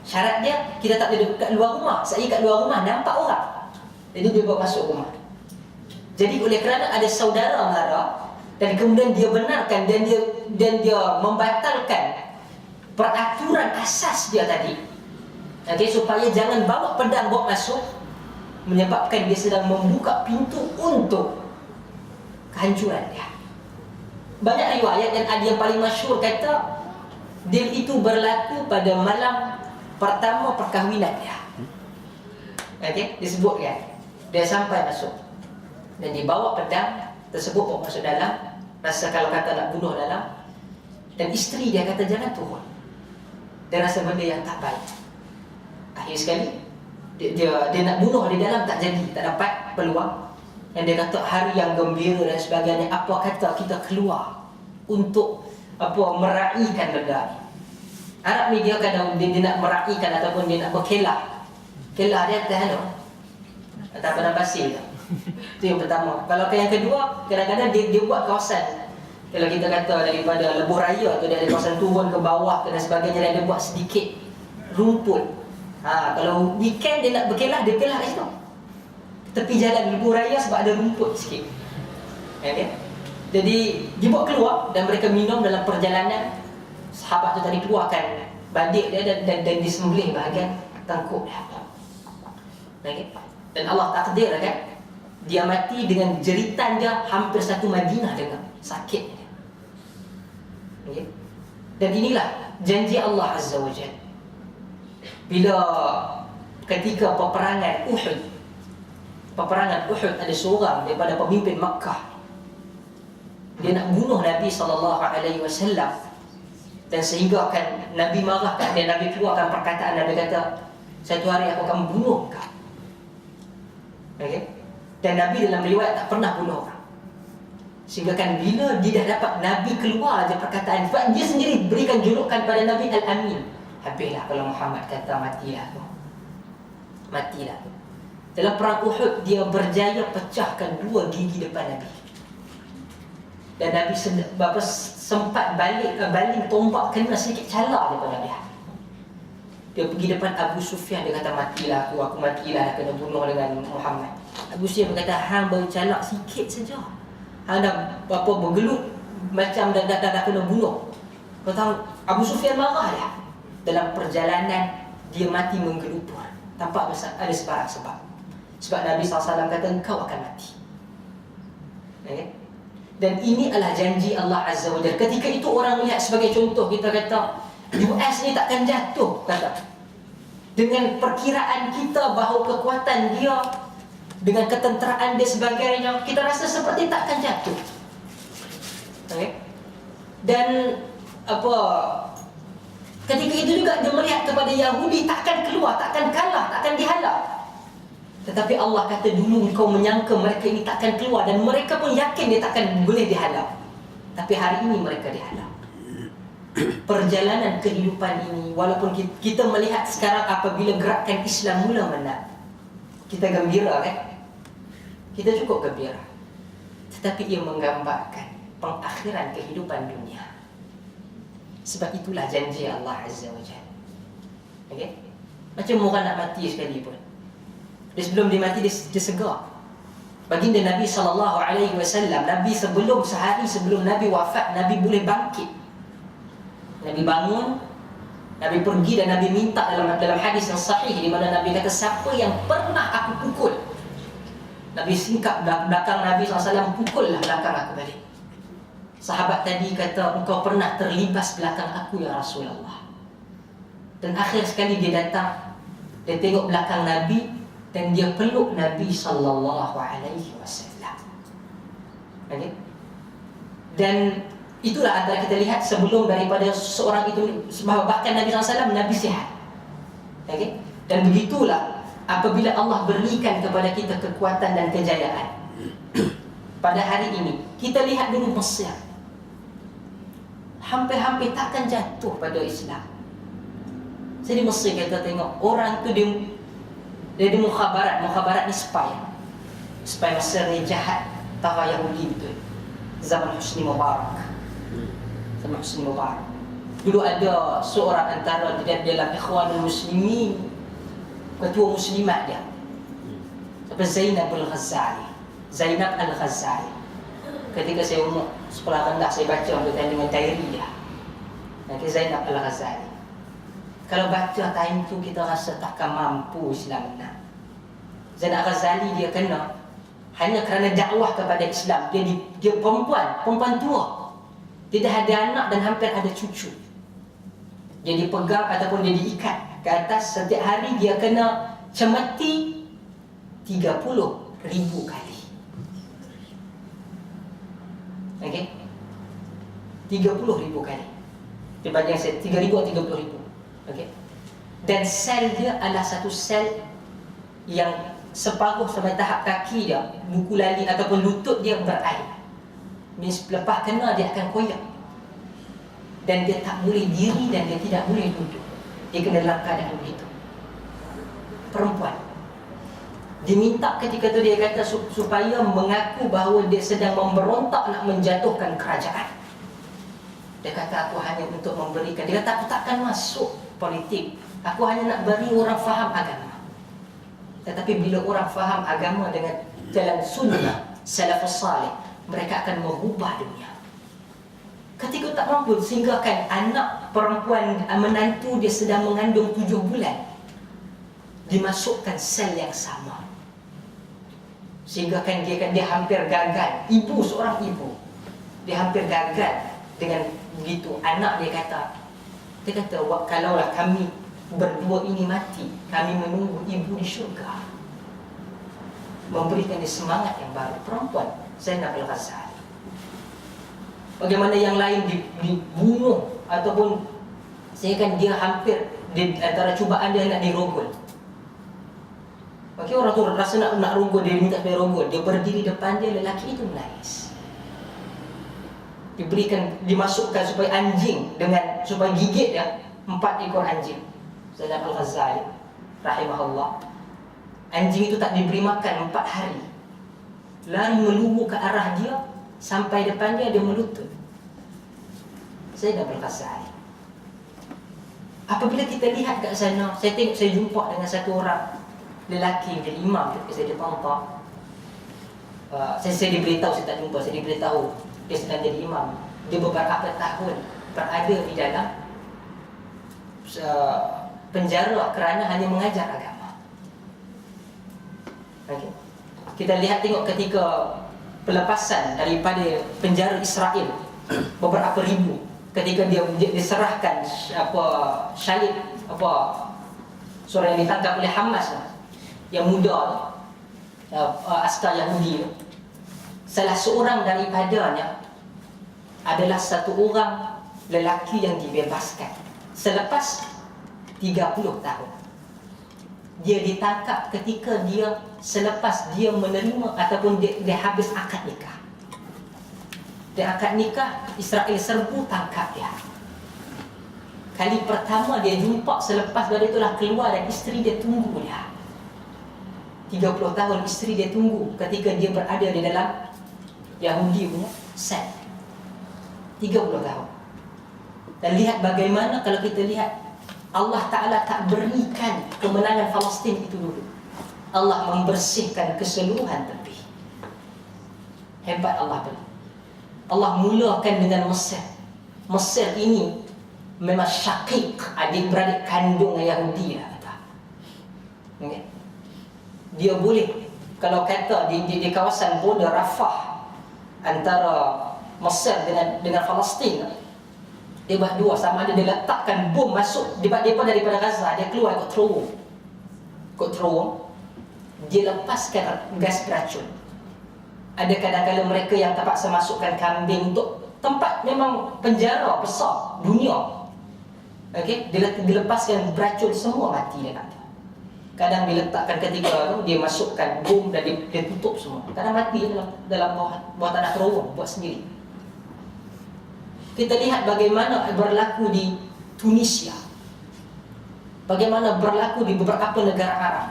Syarat dia, kita tak boleh kat luar rumah. Saya kat luar rumah nampak orang, jadi dia bawa masuk rumah. Jadi oleh kerana ada saudara mara, dan kemudian dia benarkan dan dia membatalkan peraturan asas dia tadi. Okay, supaya jangan bawa pedang bawa masuk, menyebabkan dia sedang membuka pintu untuk kehancuran dia. Banyak riwayat dan ada yang paling masyhur kata deal itu berlaku pada malam pertama perkahwinan dia. Okey, disebutkan dia sampai masuk dan dibawa pedang tersebut bawa masuk dalam, rasa kalau kata nak bunuh dalam, dan isteri dia kata jangan turun. Dia rasa benda yang tak baik. Akhir sekali dia nak bunuh di dalam, tak jadi, tak dapat peluang. Dan dia kata hari yang gembira dan sebagainya, apa kata kita keluar untuk meraihkan benda ni. Arab ni dia kadang dia nak meraihkan ataupun dia nak berkelah. Kelah dia atas atas padang pasir. Itu yang pertama. Kalau yang kedua, kadang-kadang dia buat kawasan, kalau kita kata daripada lebuh raya tu, dia ada kawasan turun ke bawah dan sebagainya, dan dia buat sedikit rumput. Kalau weekend dia nak berkelah, dia kelah kat situ, tepi jalan lebuh raya, sebab ada rumput sikit. Okay? Jadi dibawa keluar dan mereka minum dalam perjalanan. Sahabat tu tadi keluarkan badik dia dan disembelih bahagian tengkuk dia. Okay? Dan Allah takdir kan, dia mati dengan jeritan dia hampir satu Madinah dengar sakit dia. Okay? Dan inilah janji Allah Azza wa Jalla. Bila ketika peperangan Uhud, ada seorang daripada pemimpin Makkah, dia nak bunuh Nabi SAW, dan sehingga akan Nabi marahkan dia. Nabi keluarkan perkataan, Nabi kata, satu hari aku akan bunuh kau. Okay? Dan Nabi dalam riwayat tak pernah bunuh orang. Sehingga kan bila dia dah dapat Nabi keluar je perkataan, sebab dia sendiri berikan julukan pada Nabi Al-Amin. Habislah kalau Muhammad kata matilah tu. Matilah tu. Dalam perang Uhud dia berjaya pecahkan 2 gigi depan Nabi. Dan Nabi sempat baling tombak kena sedikit calar daripada dia. Dia pergi depan Abu Sufyan, dia kata, matilah aku matilah, kena bunuh dengan Muhammad. Abu Sufyan berkata, hang baru calak sikit saja, hang dah bergelut macam dah kena bunuh. Kau tahu, Abu Sufyan marah dia. Dalam perjalanan dia mati menggelupur tanpa ada sebarang sebab. Sebab Nabi SAW kata, engkau akan mati. Okay? Dan ini adalah janji Allah Azza wa Jalla. Ketika itu orang lihat, sebagai contoh kita kata US ni takkan jatuh, kata, dengan perkiraan kita bahawa kekuatan dia, dengan ketenteraan dia sebagainya, kita rasa seperti takkan jatuh. Okay? Dan ketika itu juga dia melihat kepada Yahudi takkan keluar, takkan kalah, takkan dihalau. Tetapi Allah kata, dulu engkau menyangka mereka ini takkan keluar, dan mereka pun yakin dia takkan boleh dihalau. Tapi hari ini mereka dihalau. Perjalanan kehidupan ini, walaupun kita melihat sekarang apabila gerakan Islam mula menang, kita gembira kan? Kita cukup gembira. Tetapi ia menggambarkan pengakhiran kehidupan dunia. Sebab itulah janji Allah Azza wa Jalla. Okay? Macam orang nak mati sekalipun, dia sebelum dia mati, dia segar. Baginda Nabi SAW, Nabi sehari sebelum Nabi wafat, Nabi boleh bangkit. Nabi bangun, Nabi pergi dan Nabi minta dalam hadis yang sahih, di mana Nabi kata, siapa yang pernah aku pukul, Nabi singkap belakang Nabi SAW, pukullah belakang aku balik. Sahabat tadi kata, engkau pernah terlibas belakang aku ya Rasulullah. Dan akhir sekali dia datang, dia tengok belakang Nabi, dan dia peluk Nabi sallallahu alaihi wasallam. Okay? Dan itulah antara kita lihat sebelum daripada seorang itu, bahkan Nabi SAW, Nabi sihat. Okay? Dan begitulah apabila Allah berikan kepada kita kekuatan dan kejayaan. Pada hari ini kita lihat dulu Mesir, hampir-hampir takkan jatuh pada Islam. Jadi Mesir kita tengok orang tu dia ada mukhabarat ni spy Mesir ni jahat, tara Yahudi betul. Zaman Husni Mubarak. Dulu ada seorang antara dalam Ikhwanul Muslimin, ketua muslimat dia, Zainab Al-Ghazali. Ketika saya umur sekolah rendah, saya baca dengan diary dia. Nanti Zainab Al-Ghazali, kalau baca time tu kita rasa takkan mampu Islam menang. Zainab Al-Ghazali dia kena hanya kerana dakwah kepada Islam. Dia perempuan tua. Dia dah ada anak dan hampir ada cucu. Dia dipegang ataupun dia diikat ke atas. Setiap hari dia kena cemeti 30,000 kali. Okey? 30,000 kali. Dia panjang 3,000 atau 30,000. Okey. Dan sel dia adalah satu sel yang separuh sampai tahap kaki dia, buku lali ataupun lutut dia berair. Means lepas kena dia akan koyak. Dan dia tak boleh diri dan dia tidak boleh duduk. Dia kena dalam keadaan begitu. Perempuan. Diminta ketika tu, dia kata supaya mengaku bahawa dia sedang memberontak nak menjatuhkan kerajaan. Dia kata, aku hanya untuk memberikan. Dia kata, aku takkan masuk politik. Aku hanya nak beri orang faham agama. Tetapi bila orang faham agama dengan jalan sunnah salafus salih, mereka akan mengubah dunia. Ketika tak mampu, sehinggakan anak perempuan menantu dia sedang mengandung 7 bulan, dimasukkan sel yang sama, sehinggakan dia hampir gagal. Seorang ibu, dia hampir gagal dengan begitu. Anak dia kata, kalaulah kami berdua ini mati, kami menunggu ibu di syurga. Memberikan dia semangat yang baru. Perempuan Zainab Al-Ghazali. Bagaimana yang lain dibunuh ataupun sehingga dia hampir antara cubaan dia nak dirogol. Bagi orang tu rasa nak rogol, dia minta supaya rogol. Dia berdiri depan dia, lelaki itu menangis. Dimasukkan supaya anjing supaya gigit dia 4 ekor anjing. Zainab Al-Ghazali rahimahullah, anjing itu tak diberi makan 4 hari. Lari meluru ke arah dia sampai depan dia melutut. Saya dah berkasih. Apabila kita lihat kat sana, saya jumpa dengan satu orang lelaki menjadi imam dekat saya depan tak. Saya diberitahu, saya tak jumpa, saya diberitahu dia sedang jadi imam. Dia beberapa tahun berada di dalam penjara kerana hanya mengajar agama. Okay. Kita lihat tengok ketika pelepasan daripada penjara Israel beberapa ribu, ketika dia diserahkan syahid seorang yang ditangkap oleh Hamas yang muda askar Yahudi, salah seorang daripadanya adalah satu orang lelaki yang dibebaskan selepas 30 tahun. Dia ditangkap ketika dia selepas dia menerima ataupun dia habis akad nikah. Dia akad nikah, Israel serbu tangkap dia. Kali pertama dia jumpa selepas dari itulah keluar dan isteri dia tunggu dia. 30 tahun isteri dia tunggu ketika dia berada di dalam Yahudi punya sel. 30 tahun. Dan lihat bagaimana kalau kita lihat Allah Ta'ala tak berikan kemenangan Palestin itu dulu. Allah membersihkan keseluruhan tepi. Hebat Allah beri. Allah mulakan dengan Mesir. Mesir ini memang syakik, adik-beradik kandung Yahudi lah kata. Okay. Dia boleh, kalau kata di kawasan border Rafah antara Mesir dengan Palestin, dia buat dua, sama ada dia letakkan bom masuk daripada Gaza, dia keluar ikut terowong, dia lepaskan gas beracun. Ada kadang-kadang mereka yang terpaksa masukkan kambing untuk tempat memang penjara besar dunia. Okey, dilepaskan beracun, semua mati dia kata. Kadang diletakkan ketika dia masukkan bom dan dia tutup semua. Kadang mati dalam bawah tanah terowong buat sendiri. Kita lihat bagaimana berlaku di Tunisia. Bagaimana berlaku di beberapa negara Arab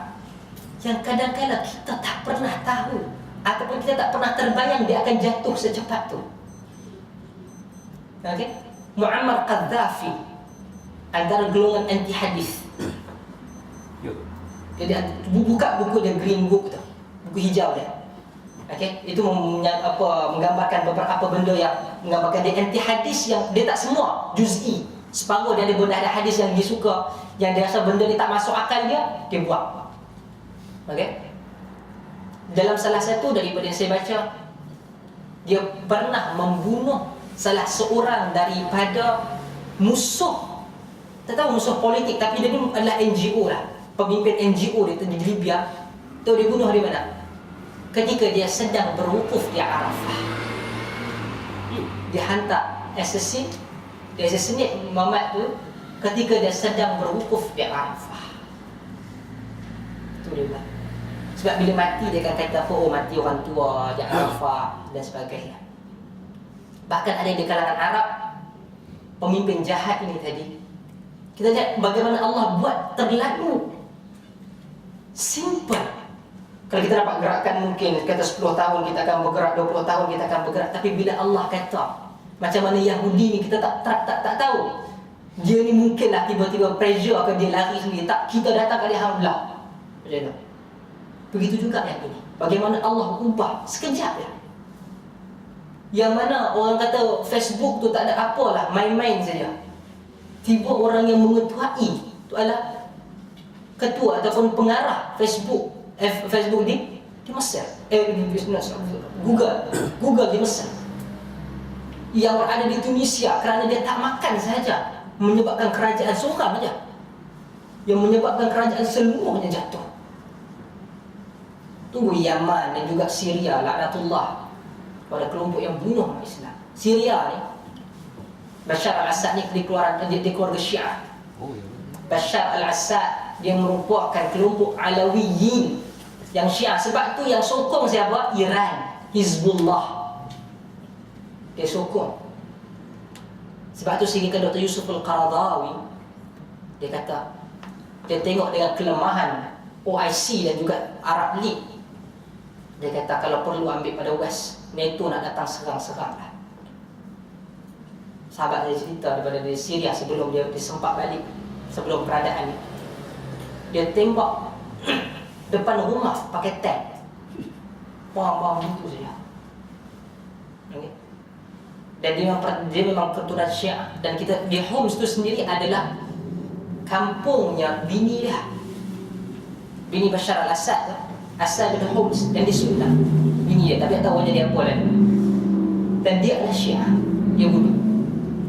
yang kadang-kadang kita tak pernah tahu ataupun kita tak pernah terbayang dia akan jatuh secepat tu. Okey? Muammar Gaddafi antara golongan anti hadis. Jadi buka buku dia, Green Book tu, buku hijau dia. Okey, itu menggambarkan beberapa benda yang menggambarkan dia anti hadis, yang dia tak semua juz'i. Separuh dia ada benda, ada hadis yang dia suka, yang dia rasa benda ni tak masuk akal dia buang. Okey. Dalam salah satu daripada yang saya baca, dia pernah membunuh salah seorang daripada musuh, tak tahu musuh politik, tapi dia ni adalah NGO lah, pemimpin NGO dia di Libya. Tahu dia bunuh di mana? Ketika dia sedang berwukuf di Arafah. Dia hantar dia assassinate Muhammad tu ketika dia sedang berwukuf di Arafah. Itu dia bilang. Sebab bila mati dia akan kata apa, oh mati orang tua di Arafah dan sebagainya. Bahkan ada di kalangan Arab pemimpin jahat ini tadi, kita lihat bagaimana Allah buat terlalu simple. Kalau kita dapat gerakan mungkin kata 10 tahun kita akan bergerak, 20 tahun kita akan bergerak. Tapi bila Allah kata macam mana Yahudi ni, kita tak tahu. Dia ni mungkinlah tiba-tiba pressure akan dia lari sendiri. Tak, kita datang kali hamlah. Macam tu. Begitu juga yang ini. Bagaimana Allah ubah sekejap ya. Yang mana orang kata Facebook tu tak ada apalah, main-main saja. Tiba orang yang mengetuai tu adalah ketua ataupun pengarah Facebook di Mesir. Google di Mesir. Yang berada di Tunisia kerana dia tak makan sahaja, menyebabkan kerajaan seorang saja, yang menyebabkan kerajaan seluruhnya jatuh. Tunggu Yaman dan juga Syria, laknatullah pada kelompok yang bunuh Islam. Syria ni, Bashar al-Assad ni di keluarga Syiah. Bashar al-Assad dia merupakan kelompok Alawiyin yang Syiah. Sebab tu yang sokong siapa? Iran, Hizbullah. Dia sokong. Sebab tu sehingga Dr. Yusuf Al-Qaradawi dia kata, dia tengok dengan kelemahan OIC dan juga Arab League, Dia kata kalau perlu ambil pada West, NATO nak datang serang-serang lah. Sahabat saya cerita daripada dari Syria sebelum dia disempat balik, sebelum keadaan ni. Dia tembak depan rumah pakai tank. Bang gitu saja. Okay. Dan dia memang keturunan Syiah. Dan kita di Homs tu sendiri adalah kampungnya bini dia, bini Bashar al-Assad tu, asal dari Homs, dan dia Sunnah bini dia, tapi tak tahu jadi apa lagi. Dan dia adalah Syiah, dia bunuh.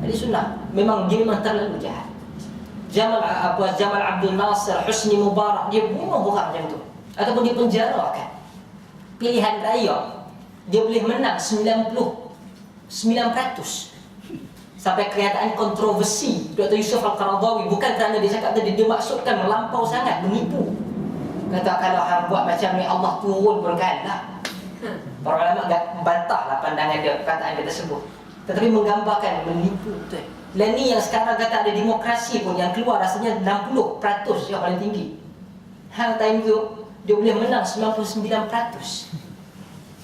Dia Sunnah, dia memang terlalu jahat. Jamal Abdul Nasir, Husni Mubarak, dia bunuh orang macam tu, ataupun dia penjarakan. Pilihan raya dia boleh menang 99%. Sampai kenyataan kontroversi Dr. Yusuf Al-Qaradawi, bukan kerana dia cakap tadi dia maksudkan melampau sangat, menipu. Kata kalau hang buat macam ni Allah turun bergalah. Para ulama bantahlah pandangan dia, perkataan dia tersebut. Tetapi menggambarkan menipu betul. Dan ni yang sekarang kata ada demokrasi pun yang keluar rasanya 60% yang paling tinggi. Hang time tu dia boleh menang 99%.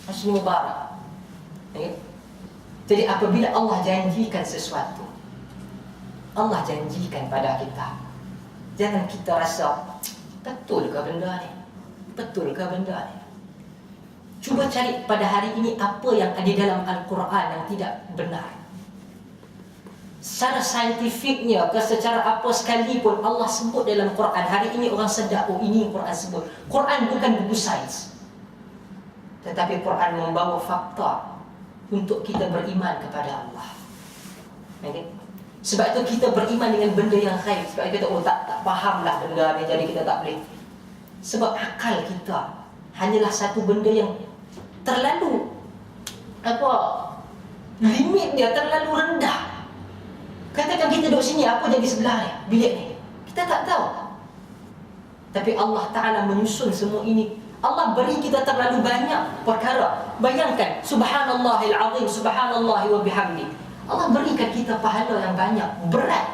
Husni Mubarak. Okay? Jadi apabila Allah janjikan sesuatu, Allah janjikan pada kita, jangan kita rasa betul ke benda ni? Betul ke benda ni? Cuba cari pada hari ini apa yang ada dalam Al-Quran yang tidak benar. Secara saintifiknya ke secara apa sekalipun Allah sebut dalam Quran, hari ini orang sedar, oh ini yang Quran sebut. Quran bukan buku sains, tetapi Quran membawa fakta untuk kita beriman kepada Allah. Okay? Sebab itu kita beriman dengan benda yang ghaib. Sebab itu kita tak fahamlah benda ni, jadi kita tak boleh. Sebab akal kita hanyalah satu benda yang terlalu limit dia terlalu rendah. Katakan kita duduk sini, apa jadi sebelah ni, bilik ni, kita tak tahu. Tapi Allah Ta'ala menyusun semua ini. Allah beri kita terlalu banyak perkara. Bayangkan, subhanallahil azim, subhanallahi wa bihamdi. Allah berikan kita pahala yang banyak, berat.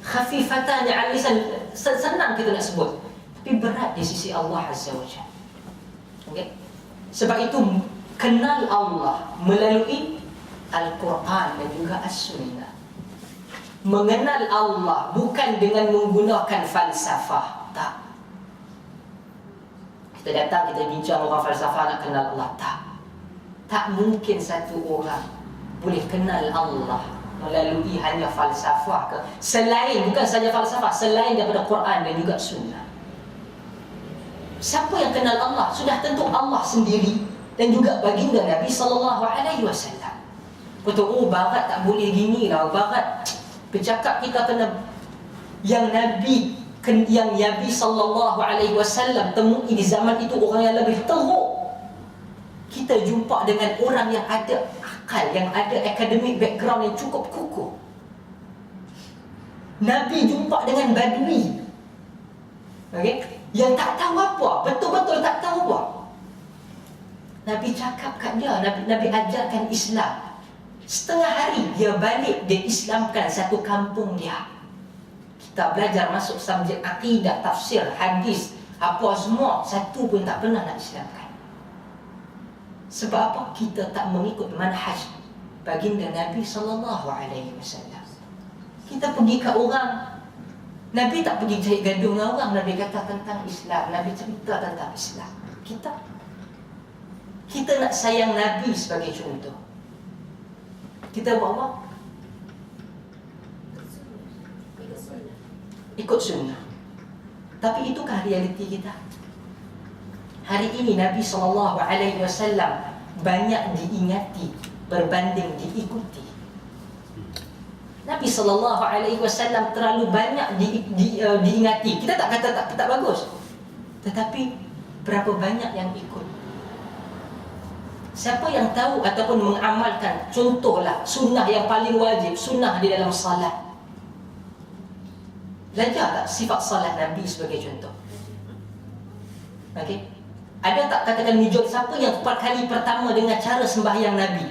Khafifatanya al lisan, senang kita nak sebut, tapi berat di sisi Allah Azza wa Jalla. Okay? Sebab itu kenal Allah melalui Al-Quran dan juga As-Sunnah. Mengenal Allah bukan dengan menggunakan falsafah, tak. Kita datang, kita bincang orang falsafah nak kenal Allah, tak. Tak mungkin satu orang boleh kenal Allah melalui hanya falsafah ke, selain, bukan saja falsafah, selain daripada Quran dan juga Sunnah. Siapa yang kenal Allah? Sudah tentu Allah sendiri dan juga baginda Nabi SAW. Betul, oh barat tak boleh gini lah, barat bercakap kita kena yang Nabi SAW temui di zaman itu orang yang lebih teruk. Kita jumpa dengan orang yang ada akal, yang ada academic background yang cukup kukuh. Nabi jumpa dengan Badui, okay? Yang tak tahu apa, betul-betul tak tahu apa. Nabi cakap kat dia, Nabi ajarkan Islam. Setengah hari dia balik, dia Islamkan satu kampung dia. Kita belajar masuk subjek akidah, tafsir, hadis, apa semua, satu pun tak pernah nak Islamkan. Sebab apa? Kita tak mengikut manhaj baginda Nabi SAW. Kita pergi ke orang, Nabi tak pergi cari gaduh dengan orang. Nabi kata tentang Islam, Nabi cerita tentang Islam. Kita nak sayang Nabi sebagai contoh. Kita buat apa? Ikut sunnah. Tapi itukah realiti kita? Hari ini Nabi SAW banyak diingati berbanding diikuti. Nabi SAW terlalu banyak diingati. Kita tak kata tak bagus, tetapi berapa banyak yang ikut? Siapa yang tahu ataupun mengamalkan, contohlah sunnah yang paling wajib, sunnah di dalam salat. Belajar tak sifat salat Nabi sebagai contoh? Okay? Ada tak katakan nijot siapa yang kali pertama dengan cara sembahyang Nabi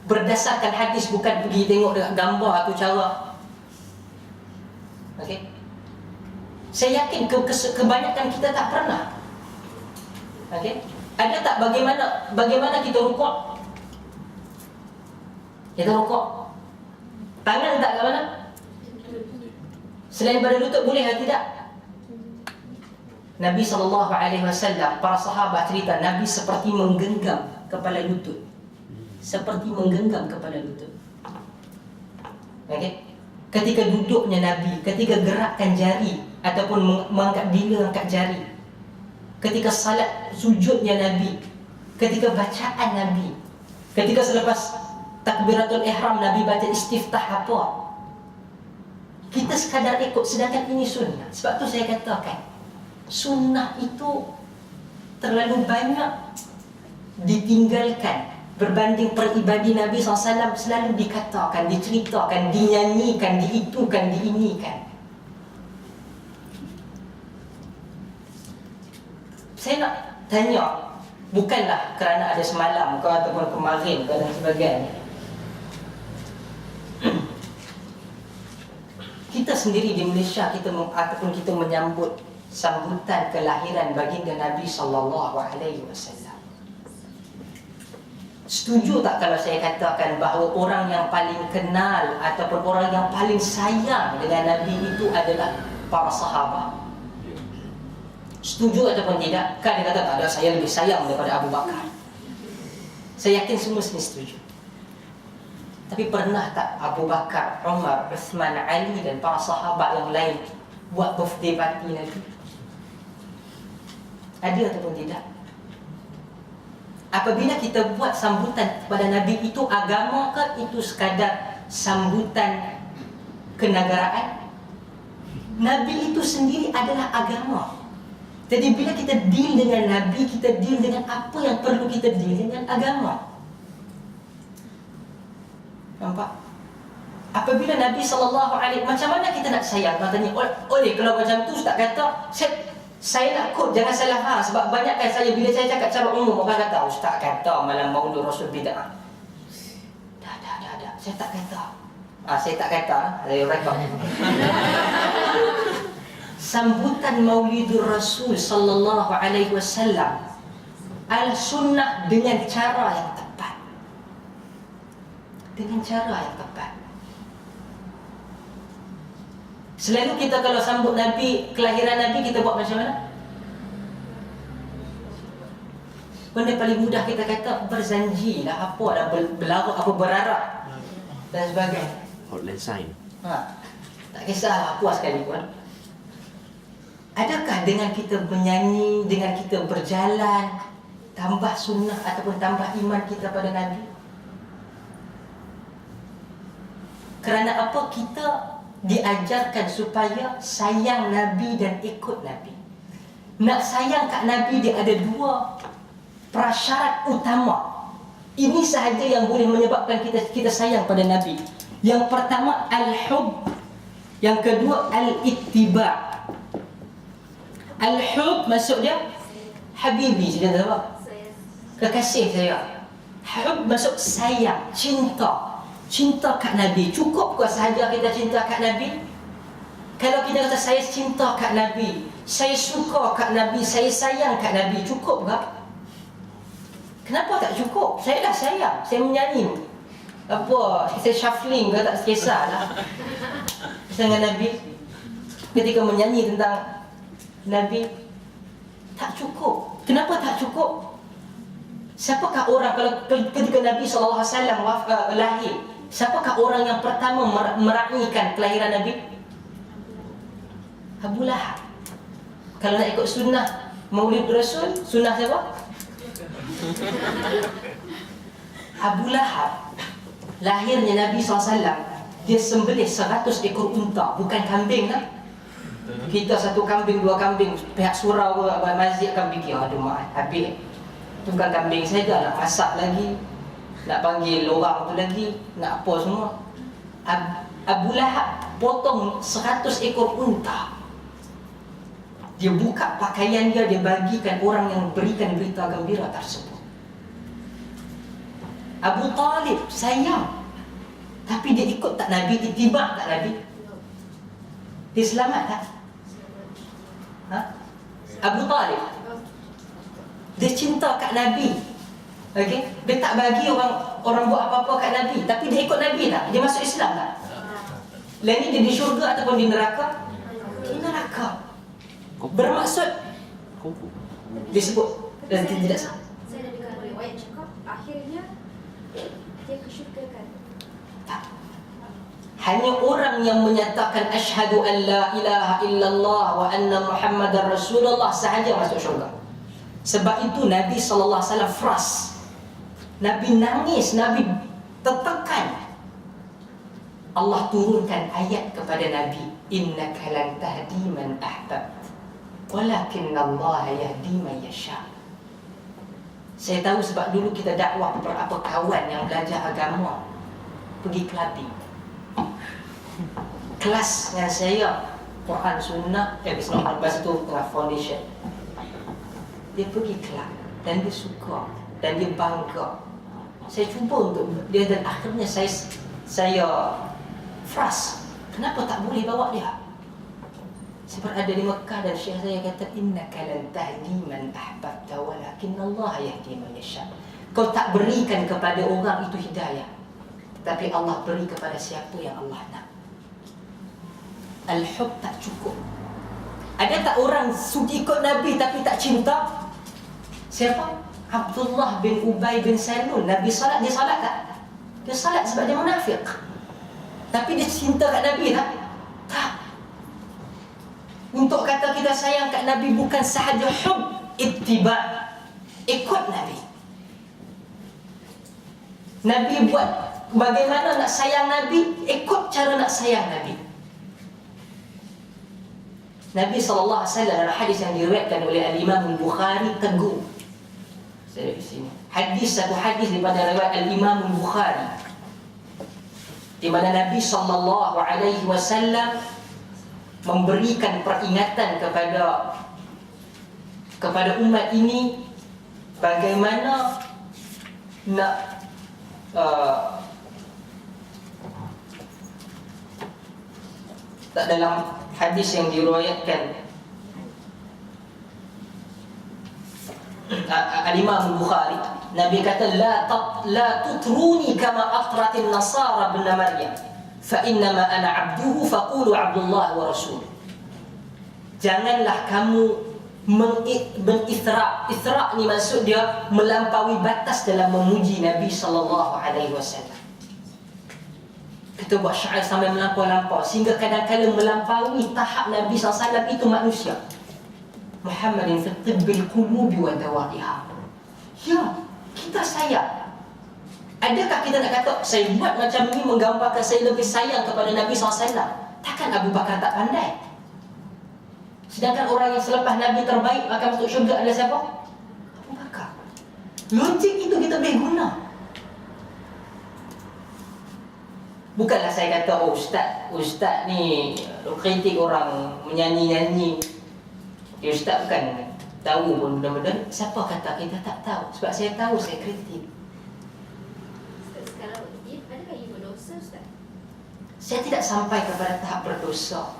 berdasarkan hadis, bukan pergi tengok dekat gambar atau cara? Okay? Saya yakin kebanyakan kita tak pernah. Okay? Ada tak bagaimana kita rukuk? Kita rukuk. Tangan tak kat mana? Selain pada lutut boleh atau tidak? Nabi SAW, para sahabat cerita, Nabi seperti menggenggam kepala lutut. Seperti menggenggam kepala lutut. Okay? Ketika duduknya Nabi, ketika gerakkan jari ataupun mengangkat bila, angkat jari, ketika salat sujudnya Nabi, ketika bacaan Nabi, ketika selepas takbiratul ihram Nabi baca istiftah apa, kita sekadar ikut, sedangkan ini sunnah. Sebab tu saya katakan, sunnah itu terlalu banyak ditinggalkan berbanding peribadi Nabi SAW. Selalu dikatakan, diceritakan, dinyanyikan, diitukan, diinikan. Saya nak tanya, bukanlah kerana ada semalam ke ataupun kemarin ke dan sebagainya. Kita sendiri di Malaysia, ataupun kita menyambut sambutan kelahiran baginda Nabi SAW. Setuju tak kalau saya katakan bahawa orang yang paling kenal ataupun orang yang paling sayang dengan Nabi itu adalah para sahabat? Setuju ataupun tidak? Kan dia kata tak ada, saya lebih sayang daripada Abu Bakar. Saya yakin semua sini setuju. Tapi pernah tak Abu Bakar, Umar, Uthman, Ali dan para sahabat yang lain buat birthday party Nabi? Ada ataupun tidak? Apabila kita buat sambutan kepada Nabi, itu agama ke itu sekadar sambutan kenegaraan? Nabi itu sendiri adalah agama. Jadi bila kita deal dengan Nabi, kita deal dengan apa yang perlu kita deal dengan agama. Nampak? Apabila Nabi SAW, macam mana kita nak sayang? Katanya, oleh kalau macam tu Ustaz kata, saya nak kod, jangan salah faham. Sebab banyak kan saya, bila saya cakap cara umum, orang kata, Ustaz kata malam maulid Rasul bid'ah. Dah. Saya tak kata. Saya tak kata. Saya rekod. Sambutan Maulidur Rasul sallallahu alaihi wasallam al-sunnah dengan cara yang tepat. Dengan cara yang tepat. Selalu kita kalau sambut Nabi, kelahiran Nabi, kita buat macam mana? Benda paling mudah kita kata berzanji lah, apa dah berlarut, apa berharap dan sebagainya. Hotline sign. Tak kisahlah apa sekalipun. Adakah dengan kita menyanyi, dengan kita berjalan, tambah sunnah ataupun tambah iman kita pada Nabi? Kerana apa? Kita diajarkan supaya sayang Nabi dan ikut Nabi. Nak sayang kat Nabi, dia ada dua prasyarat utama. Ini sahaja yang boleh menyebabkan kita sayang pada Nabi. Yang pertama al-hub, yang kedua al-ittiba'. Al-hub maksud dia habibi, saya kata apa? Kekasih saya. Hub maksud sayang, cinta. Cinta kat Nabi. Cukup ke sahaja kita cinta kat Nabi? Kalau kita kata saya cinta kat Nabi, saya suka kat Nabi, saya sayang kat Nabi, cukup ke? Kenapa tak cukup? Saya dah sayang, saya menyanyi. Apa, saya shuffling ke, tak kisahlah. Dengan Nabi, ketika menyanyi tentang Nabi, tak cukup. Kenapa tak cukup? Siapakah orang, kalau ketika Nabi SAW lahir, siapakah orang yang pertama meraihkan kelahiran Nabi? Abu Lahab. Kalau nak ikut sunnah Maulid Rasul, sunnah siapa? Abu Lahab. Lahirnya Nabi SAW, dia sembelih 100 ekor unta, bukan kambing lah. Kita satu kambing, dua kambing, pihak surau masjid akan fikir, aduh mak, habis. Itu bukan kambing saja, nak masak lagi, nak panggil orang tu lagi, nak apa semua. Abu Lahab potong 100 ekor unta. Dia buka pakaian dia bagikan orang yang berikan berita gembira tersebut. Abu Talib sayang, tapi dia ikut tak Nabi, itibak tak Nabi? Dia selamat tak? Abu Talib Dia cinta kat Nabi. Okey, dia tak bagi orang buat apa-apa kat Nabi, tapi dia ikut Nabi tak? Dia masuk Islam tak? Lain ni dia di syurga ataupun di neraka? Di neraka. Bermaksud disebut dan tidak sah. Saya dah dengar riwayat cakap akhirnya dia ke syurga kan. Tak. Hanya orang yang menyatakan asyhadu an la ilaha illallah wa anna muhammadar rasulullah sahaja masuk syurga. Sebab itu Nabi sallallahu alaihi wasallam fras. Nabi nangis, Nabi tertekan. Allah turunkan ayat kepada Nabi, innaka lan tahdi man ahbabt walakinnallaha yahdi man yasha. Saya tahu sebab dulu kita dakwah beberapa kawan yang belajar agama pergi clubbing. Kelas dengan saya Quran Sunnah, Bismillah tu foundation. Dia pergi kelab dan dia suka dan dia bangga. Saya cuba untuk dia dan akhirnya saya fras. Kenapa tak boleh bawa dia? Saya berada di Mekah dan syekh saya kata innaka lan tahdi man ahbabta walakinnallaha yahdi man yasha. Kau tak berikan kepada orang itu hidayah, tetapi Allah beri kepada siapa yang Allah nak. Al-hub tak cukup. Ada tak orang sudi ikut Nabi tapi tak cinta? Siapa? Abdullah bin Ubay bin Salul. Nabi salat, dia salat tak? Dia salat sebab dia munafik. Tapi dia cinta kat Nabi tak? Tak. Untuk kata kita sayang kat Nabi bukan sahaja hub, ittiba'. Ikut Nabi. Nabi buat bagaimana nak sayang Nabi, ikut cara nak sayang Nabi. Nabi SAW dalam hadis yang diriwayatkan oleh Al-Imam Al-Bukhari teguh. Saya di sini. Satu hadis daripada riwayat Al-Imam Al-Bukhari, di mana Nabi SAW memberikan peringatan kepada umat ini bagaimana nak tak dalam hadis yang diriwayatkan Al-Imam Al-Bukhari, Nabi kata la tutruni kama atratin nasara ibn Maryam fa innama ana abduhu faqulu Abdullah wa rasul. Janganlah kamu mengisra. Isra ni maksud dia melampaui batas dalam memuji Nabi sallallahu alaihi wasallam. Kita buat syair sampai melampau-lampau sehingga kadang-kadang melampaui tahap Nabi SAW itu manusia. Muhammadin fi tibbil qulubi wa dawaiha. Ya, kita sayang. Adakah kita nak kata saya buat macam ni menggambarkan saya lebih sayang kepada Nabi SAW? Takkan Abu Bakar tak pandai? Sedangkan orang yang selepas Nabi terbaik akan masuk syurga adalah siapa? Abu Bakar. Logik itu kita boleh guna. Bukanlah saya kata ustaz ni kritik orang menyanyi-nyanyi. Ya, ustaz bukan tahu pun benda-benda. Siapa kata kita tak tahu? Sebab saya tahu, saya kritik. Ustaz, kalau adakah ia berdosa, Ustaz? Saya tidak sampai kepada tahap berdosa.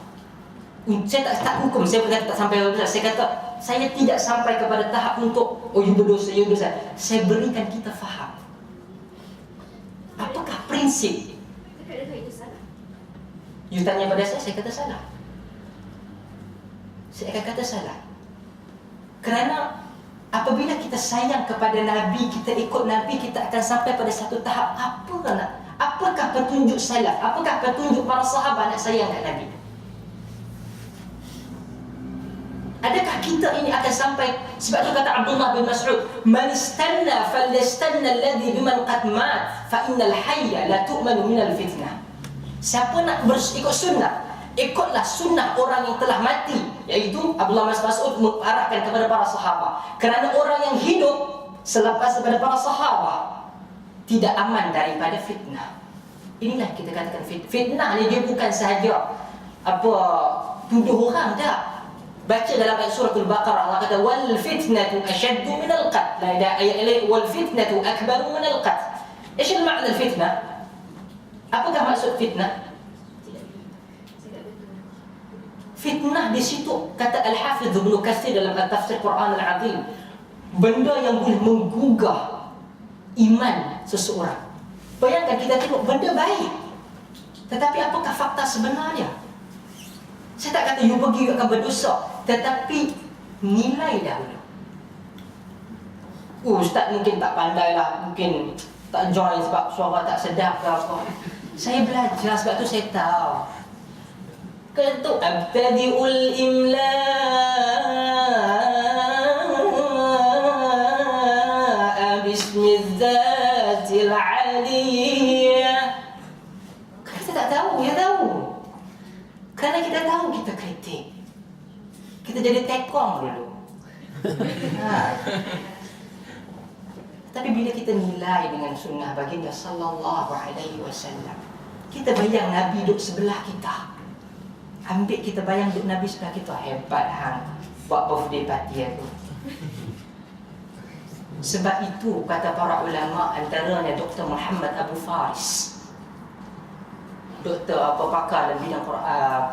Saya tak hukum, saya bukan tak sampai berdosa. Saya kata saya tidak sampai kepada tahap untuk you berdosa, you berdosa. Saya berikan kita faham. Apakah prinsip? Tapi adakah itu salah? You tanya pada saya kata salah. Saya akan kata salah. Kerana apabila kita sayang kepada Nabi, kita ikut Nabi, kita akan sampai pada satu tahap apakah petunjuk salaf, apakah petunjuk para sahabat nak sayang kat Nabi. Adakah kita ini akan sampai? Sebab tu kata Abdullah bin Mas'ud, man istanna falyastanna alladhi biman qad mat fa innal hayya la tu'manu minal fitnah. Siapa nak ikut sunnah, ikutlah sunnah orang yang telah mati. Iaitu Abdullah bin Mas'ud mengarahkan kepada para sahabat. Kerana orang yang hidup selepas daripada para sahabat tidak aman daripada fitnah. Inilah kita katakan fitnah ni dia bukan sahaja tuduh orang dah. Baca dalam ayat surah Al-Baqarah, Allah kata wal fitnatu ashaddu min al-qatl. Ayat wal fitnatu akbaru min al-qatl. Apa makna fitnah? Apakah maksud fitnah? Fitnah di situ kata Al-Hafidh Ibn Katsir dalam Tafsir Quran Al-Azim, benda yang boleh menggugah iman seseorang. Bayangkan kita tengok benda baik, tetapi apakah fakta sebenarnya? Saya tak kata you pergi akan berdosa, tetapi nilai dahulu. Ustaz mungkin tak pandai lah, mungkin tak join sebab suara tak sedap ke apa. Saya belajar, sebab tu saya tahu. Kata abtadi'ul imla bismidzatil aliyah. Kita tak tahu, ya tahu. Kerana kita tahu kita kritik. Kita jadi tekong dulu. Tapi bila kita nilai dengan sunnah baginda sallallahu alaihi wasallam, kita bayang Nabi duduk sebelah kita. Ambil kita bayang duduk Nabi sebelah kita, hebat hang buat birthday party tu. Sebab itu kata para ulama, antaranya Dr. Muhammad Abu Faris, doktor pakar dalam bidang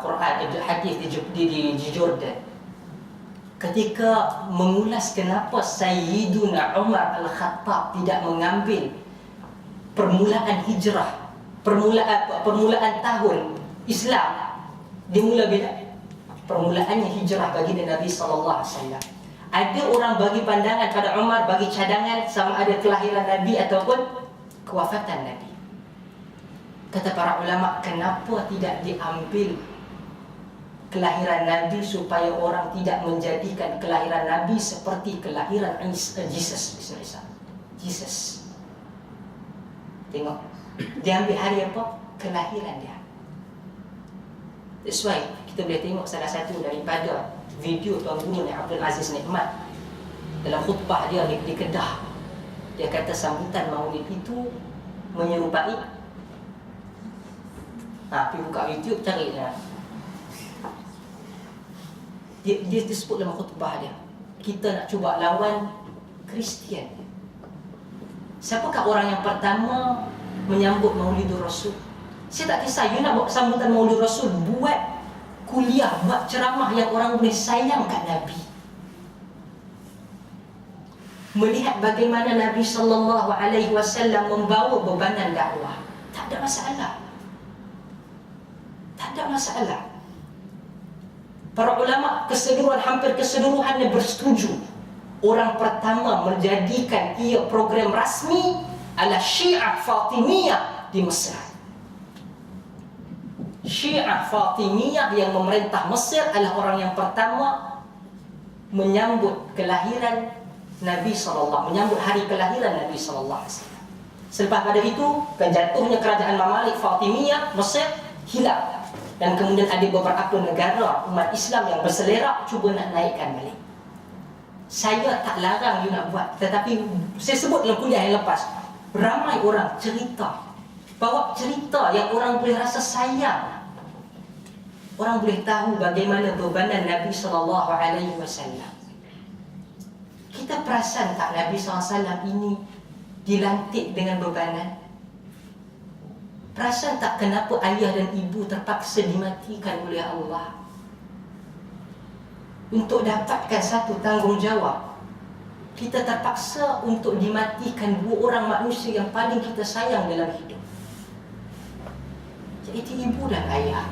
Quran hadis di Jordan, ketika mengulas kenapa Sayyiduna Umar Al-Khattab tidak mengambil permulaan hijrah, permulaan tahun Islam dimula bila permulaannya hijrah bagi Nabi sallallahu alaihi wasallam. Ada orang bagi pandangan pada Umar, bagi cadangan sama ada kelahiran Nabi ataupun kewafatan Nabi. Kata para ulama, kenapa tidak diambil kelahiran Nabi supaya orang tidak menjadikan kelahiran Nabi seperti kelahiran Jesus. Jesus. Tengok, dia ambil hari apa? Kelahiran dia. That's why kita boleh tengok salah satu daripada video Tuan Guru ni Abdul Aziz Nikmat dalam khutbah dia di Kedah. Dia kata sambutan Maulid itu menyerupai, pergi buka YouTube cari lah. Dia sebut dalam khutbah dia, kita nak cuba lawan Kristian. Siapakah orang yang pertama menyambut Maulidur Rasul? Saya tak kisah you nak buat sambutan Maulidur Rasul, buat kuliah, buat ceramah yang orang boleh sayang kat Nabi. Melihat bagaimana Nabi sallallahu alaihi wasallam membawa bebanan dakwah, tak ada masalah. Tak ada masalah. Para ulama hampir keseluruhannya bersetuju. Orang pertama menjadikan ia program rasmi adalah Syiah Fatimiyah di Mesir. Syiah Fatimiyah yang memerintah Mesir adalah orang yang pertama menyambut kelahiran Nabi sallallahu, menyambut hari kelahiran Nabi sallallahu alaihi wasallam. Selepas pada itu, jatuhnya kerajaan Mamalik Fatimiyah Mesir hilang. Dan kemudian ada beberapa negara umat Islam yang berselerak cuba nak naikkan balik. Saya tak larang you nak buat, tetapi saya sebut dalam kuliah yang lepas, ramai orang cerita, bawa cerita yang orang boleh rasa sayang. Orang boleh tahu bagaimana bebanan Nabi sallallahu alaihi wasallam. Kita perasan tak Nabi sallallahu alaihi wasallam ini dilantik dengan bebanan? Perasan tak kenapa ayah dan ibu terpaksa dimatikan oleh Allah untuk dapatkan satu tanggungjawab? Kita terpaksa untuk dimatikan dua orang manusia yang paling kita sayang dalam hidup, iaitu ibu dan ayah.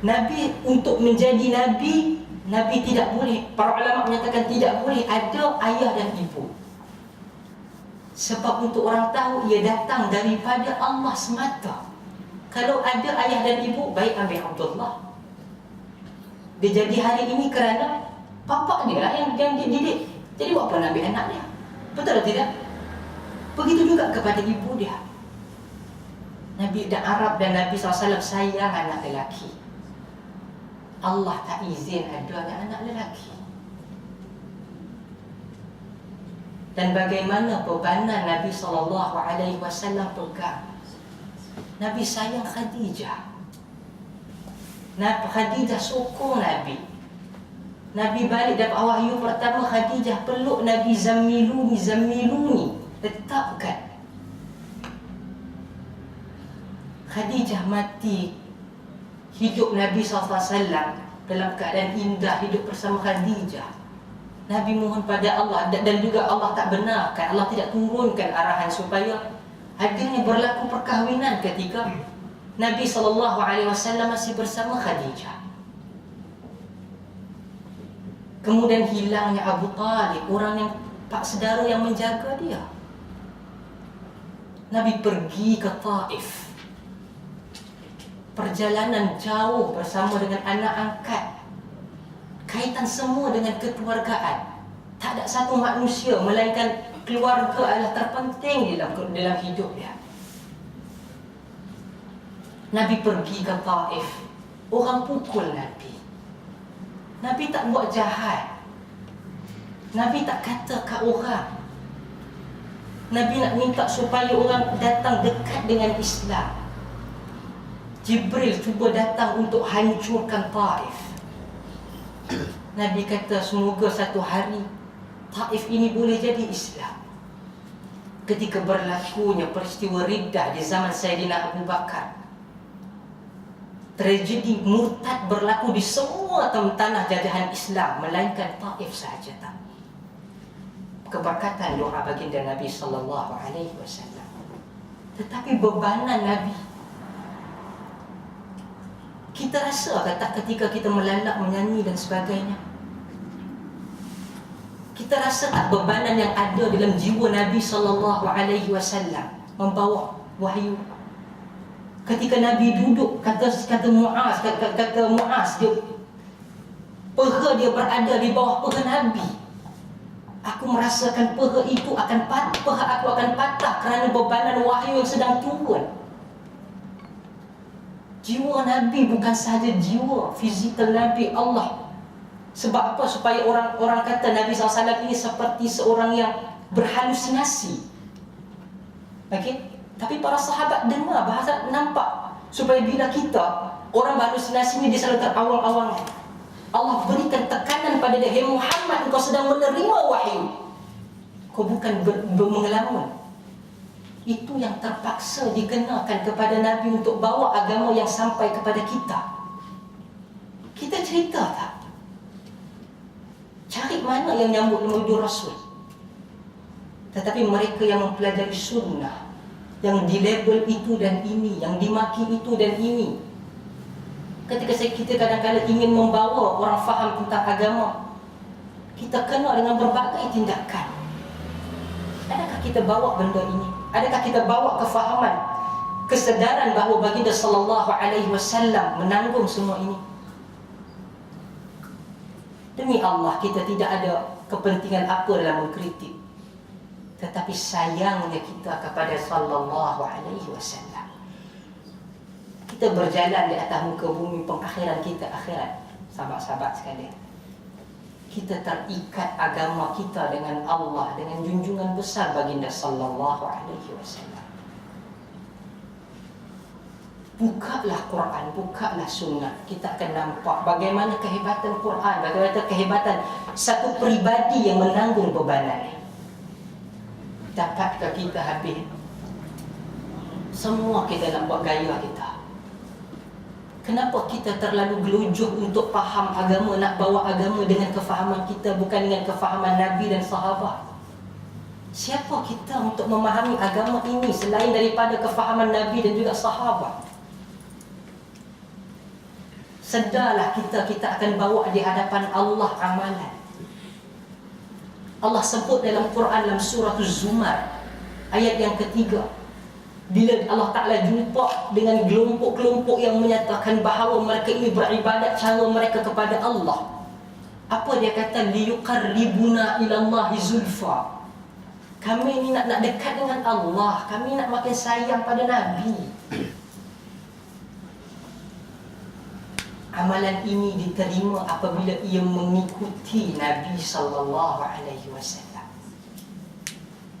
Nabi untuk menjadi Nabi, Nabi tidak boleh, para ulama menyatakan tidak boleh ada ayah dan ibu. Sebab untuk orang tahu ia datang daripada Allah semata. Kalau ada ayah dan ibu, baik ambil Abdullah. Dia jadi hari ini kerana bapa dia lah yang dia didik. Jadi buat apa nak ambil anak dia? Betul atau tidak? Begitu juga kepada ibu dia. Nabi dan Arab dan Nabi SAW sayang anak lelaki. Allah tak izin ada anak lelaki. Dan bagaimana bebanan Nabi SAW pegang. Nabi sayang Khadijah. Khadijah sokong Nabi. Nabi balik dapat wahyu pertama, Khadijah peluk Nabi, zammiluni, letakkan. Khadijah mati, hidup Nabi SAW dalam keadaan indah, hidup bersama Khadijah. Nabi mohon pada Allah, dan juga Allah tak benarkan, Allah tidak turunkan arahan supaya adanya berlaku perkahwinan ketika Nabi SAW masih bersama Khadijah. Kemudian hilangnya Abu Talib, orang yang pak saudara yang menjaga dia. Nabi pergi ke Taif, perjalanan jauh bersama dengan anak angkat. Kaitan semua dengan kekeluargaan. Tak ada satu manusia melainkan keluarga adalah terpenting dalam hidup dia. Nabi pergi ke Taif. Orang pukul Nabi. Nabi tak buat jahat. Nabi tak kata kat orang. Nabi nak minta supaya orang datang dekat dengan Islam. Jibril cuba datang untuk hancurkan Taif. Nabi kata semoga satu hari Taif ini boleh jadi Islam. Ketika berlakunya peristiwa riddah di zaman Sayyidina Abu Bakar, tragedi murtad berlaku di semua tanah jajahan Islam melainkan Taif sahaja tak. Keberkatan doa baginda Nabi SAW. Tetapi bebanan Nabi, kita rasa tak ketika kita melalak, menyanyi dan sebagainya? Kita rasa tak bebanan yang ada dalam jiwa Nabi SAW membawa wahyu? Ketika Nabi duduk, kata Muaz, dia peha dia berada di bawah peha Nabi. Aku merasakan peha itu peha aku akan patah kerana bebanan wahyu yang sedang turun. Jiwa Nabi bukan sahaja jiwa fizikal Nabi Allah. Sebab apa? Supaya orang kata Nabi SAW ini seperti seorang yang berhalusinasi. Okey? Tapi para sahabat dengar bahasa, nampak. Supaya bila kita, orang berhalusinasi ini dia selalu terawang-awang. Allah berikan tekanan pada dia, "Hai Muhammad, engkau sedang menerima wahyu. Kau bukan mengelamun." Itu yang terpaksa dikenakan kepada Nabi untuk bawa agama yang sampai kepada kita. Kita cerita tak? Cari mana yang nyambut menuju Rasul. Tetapi mereka yang mempelajari sunnah, yang dilabel itu dan ini, yang dimaki itu dan ini. Ketika kita kadang-kadang ingin membawa orang faham tentang agama, kita kena dengan berbagai tindakan. Adakah kita bawa benda ini? Adakah kita bawa kefahaman, kesedaran bahawa baginda SAW menanggung semua ini? Demi Allah, kita tidak ada kepentingan apa dalam mengkritik, tetapi sayangnya kita kepada SAW. Kita berjalan di atas muka bumi, pengakhiran kita akhirat. Sahabat-sahabat sekalian, kita terikat agama kita dengan Allah, dengan junjungan besar baginda SAW. Bukalah Quran, bukalah sunnah, kita akan nampak bagaimana kehebatan Quran, bagaimana kehebatan satu peribadi yang menanggung bebanannya. Dapatkah kita habis? Semua kita nak buat gaya kita. Kenapa kita terlalu gelujuh untuk faham agama, nak bawa agama dengan kefahaman kita, bukan dengan kefahaman Nabi dan sahabat? Siapa kita untuk memahami agama ini selain daripada kefahaman Nabi dan juga sahabat? Sedarlah kita akan bawa di hadapan Allah amalan. Allah sebut dalam Quran dalam surah Az-Zumar ayat yang ketiga, bila Allah Ta'ala jumpa dengan kelompok-kelompok yang menyatakan bahawa mereka ini beribadat cara mereka kepada Allah, apa dia kata? Liyuqarribuna ilallahi zulfa. Kami ini nak dekat dengan Allah, kami nak makin sayang pada Nabi. Amalan ini diterima apabila ia mengikuti Nabi SAW.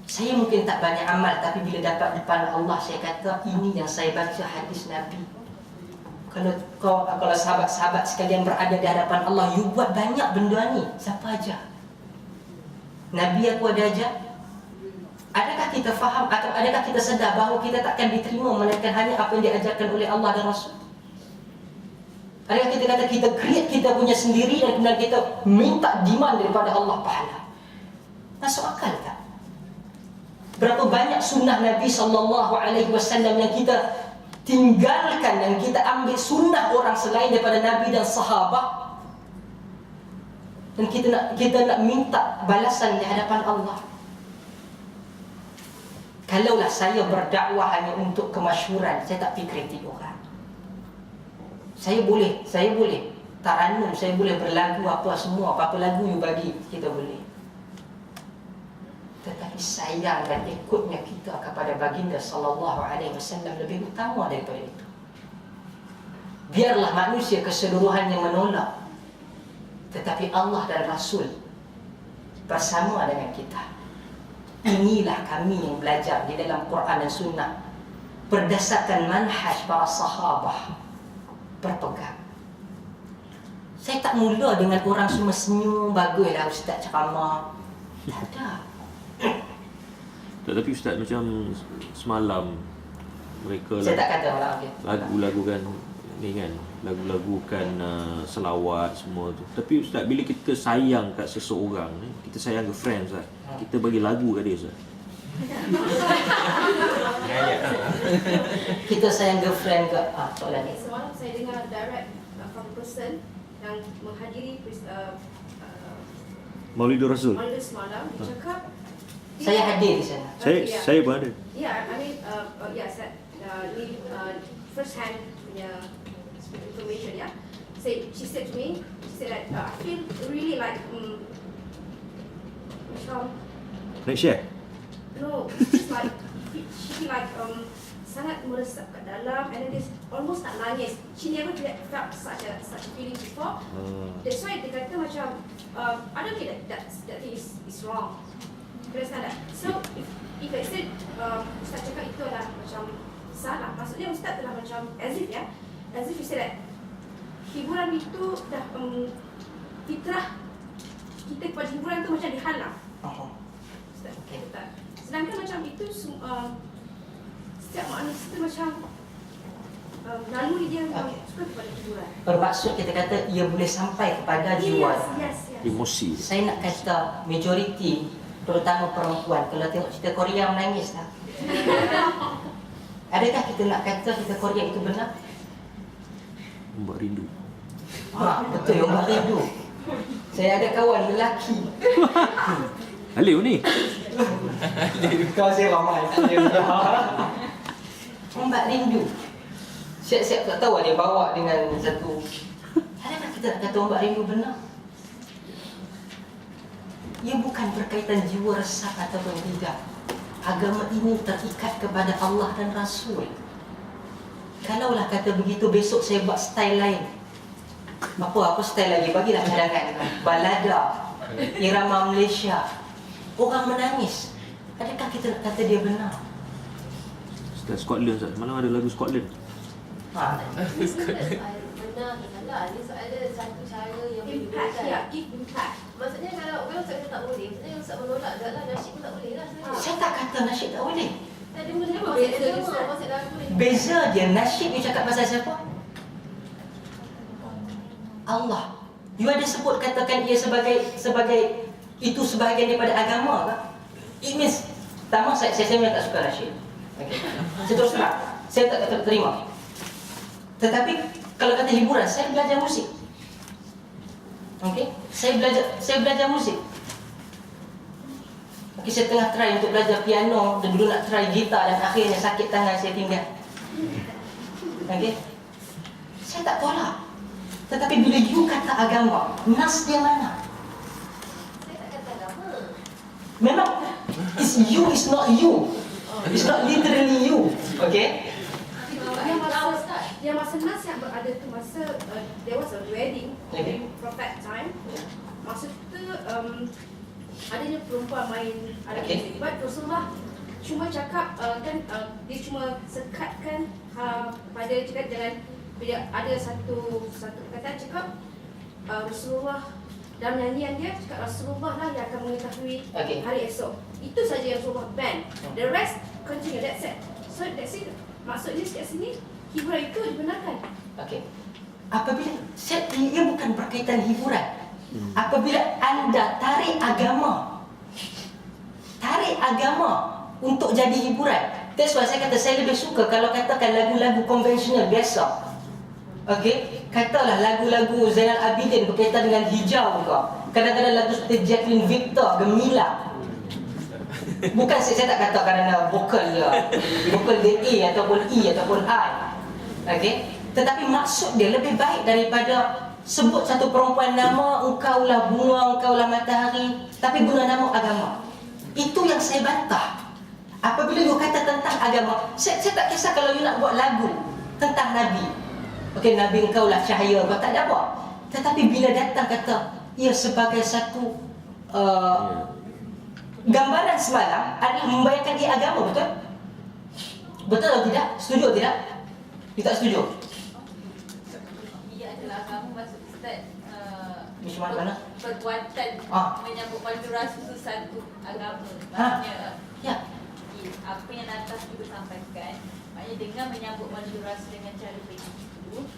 Saya mungkin tak banyak amal, tapi bila dapat depan Allah, saya kata ini yang saya baca hadis Nabi. Kalau sahabat-sahabat sekalian berada di hadapan Allah, you buat banyak benda ni, siapa aja? Nabi aku ada ajar? Adakah kita faham atau adakah kita sedar bahawa kita takkan diterima melainkan hanya apa yang diajarkan oleh Allah dan Rasul? Adakah kita kata kita create kita punya sendiri dan kemudian kita minta demand daripada Allah pahala? Masuk akal tak? Berapa banyak sunnah Nabi SAW yang kita tinggalkan dan kita ambil sunnah orang selain daripada Nabi dan sahabat, dan kita nak minta balasan di hadapan Allah. Kalaulah saya berdakwah hanya untuk kemasyhuran, saya tak pergi kritik orang. Saya boleh taranum, saya boleh berlagu apa semua, apa-apa lagu you bagi, kita boleh. Tetapi sayang dan ikutnya kita kepada baginda sallallahu alaihi wasallam lebih utama daripada itu. Biarlah manusia keseluruhannya menolak, tetapi Allah dan Rasul bersama dengan kita. Inilah kami yang belajar di dalam Quran dan Sunnah berdasarkan manhaj para sahabah berpegang. Saya tak mula dengan orang semua senyum, baguslah ustaz ceramah. Tak ada. Tapi ustaz, macam semalam mereka Saya tak kata malam okay. lagu-lagukan ni kan, lagu-lagukan selawat semua tu. Tapi ustaz, bila kita sayang kat seseorang ni, kita sayang ke friend ustaz, kita bagi lagu kat dia ustaz. Kita sayang girlfriend ke soalan ni. Semalam saya dengar direct from person yang menghadiri Maulidur Rasul. Maulid semalam. Dia cakap Saya hadir di sana. Saya pun ada. Yeah, I mean, first hand punya information, yeah. She said to me, that I feel really like macam Nak share? no, it's like she feel like sangat meresap kat dalam, and then dia almost tak nangis. She never felt such a feeling before. That's why dia kata macam I don't think that thing is wrong. You understand that? So if I said Ustaz cakap itu adalah macam salah, maksudnya Ustaz telah macam as if you say that hiburan itu dah fitrah kita kepada hiburan tu macam dihalang. Ustaz, tak. Sedangkan macam itu setiap manusia tu macam naluri dia suka kepada hiburan. Bermaksud kita kata ia boleh sampai kepada jiwa. Yes. Emosi. Saya nak kata majoriti, terutama perempuan, kalau tengok cerita Korea menangis tak? Adakah kita nak kata cerita Korea itu benar? Ombak rindu. Betul, ombak rindu. Saya ada kawan lelaki. Alif ni. Kawan saya ramai. Ombak rindu. Siap-siap tak tahu dia bawa dengan satu. Adakah kita nak kata ombak rindu benar? Ia bukan berkaitan jiwa resah ataupun tidak. Agama ini terikat kepada Allah dan Rasul. Kalaulah kata begitu, besok saya buat style lain. Apa style lagi? Bagilah cadangan. Balada, irama Malaysia. Orang menangis. Adakah kita nak kata dia benar? Ustaz, Scotland Ustaz. Malam ada lagu Scotland. Benar ke salah? Ni ada satu cara yang Impact, boleh ya, give impact. Maksudnya kalau Ustaz kata tak boleh, maksudnya Ustaz menolak dah lah, nasyid pun tak boleh lah sebenarnya. Saya tak kata nasyid tak boleh. Dia boleh Apa konsep beza agama, Ustaz? konsep lagu ni. Beza dia, nasyid you cakap pasal siapa? Allah. You ada sebut katakan ia sebagai itu sebahagian daripada agama ke? It means pertama saya memang tak suka nasyid. Okay. Saya terus terang, saya tak terima. Tetapi kalau kata hiburan, saya belajar musik. Okey, saya belajar musik. Okey, saya tengah try untuk belajar piano dan dulu nak try gitar dan akhirnya sakit tangan saya tinggal. Okey. Saya tak tolak. Tetapi bila you kata agama, nas dia mana? Saya tak kata agama. Memang it's you, it's not you. It's not literally you. Okay? Yang masa nas yang berada tu masa there was a wedding Okay. prophet time. Masa tu adanya perempuan main alat Okay. muzik. But Rasulullah cuma cakap dia cuma sekatkan pada cakap dengan bila ada satu perkataan cakap Rasulullah dalam nyanyian dia cakap Rasulullah lah yang akan mengetahui Okay. hari esok. Itu saja yang Rasulullah ban. The rest continue, that's it. So that's it. Maksudnya kat sini hiburan itu dibenarkan. Okay. apabila ia bukan berkaitan hiburan. Apabila anda tarik agama untuk jadi hiburan, that's why saya kata saya lebih suka kalau katakan lagu-lagu konvensional biasa. Okey, katalah lagu-lagu Zainal Abidin berkaitan dengan hijau ke. Kadang-kadang lagu seperti Jacqueline Victor, Gemilang. Bukan saya tak kata kerana vokal dia A ataupun E ataupun I. Okey, tetapi maksud dia lebih baik daripada sebut satu perempuan nama, engkaulah bunga, engkaulah matahari, tapi guna nama agama. Itu yang saya bantah. Apabila you kata tentang agama, saya tak kisah kalau you nak buat lagu tentang Nabi. Okey, Nabi engkau lah cahaya, kau tak ada apa. Tetapi bila datang kata ia sebagai satu gambaran semalam adalah membayangkan dia agama, betul? Betul atau tidak? Setuju atau tidak? You tak setuju? Ia adalah agama maksud Ustaz. Macam mana? Perbuatan menyambut padu rasa itu satu agama. Maksudnya Ya. apa yang atas itu sampaikan, maknanya dengan menyambut padu rasa dengan cara begitu,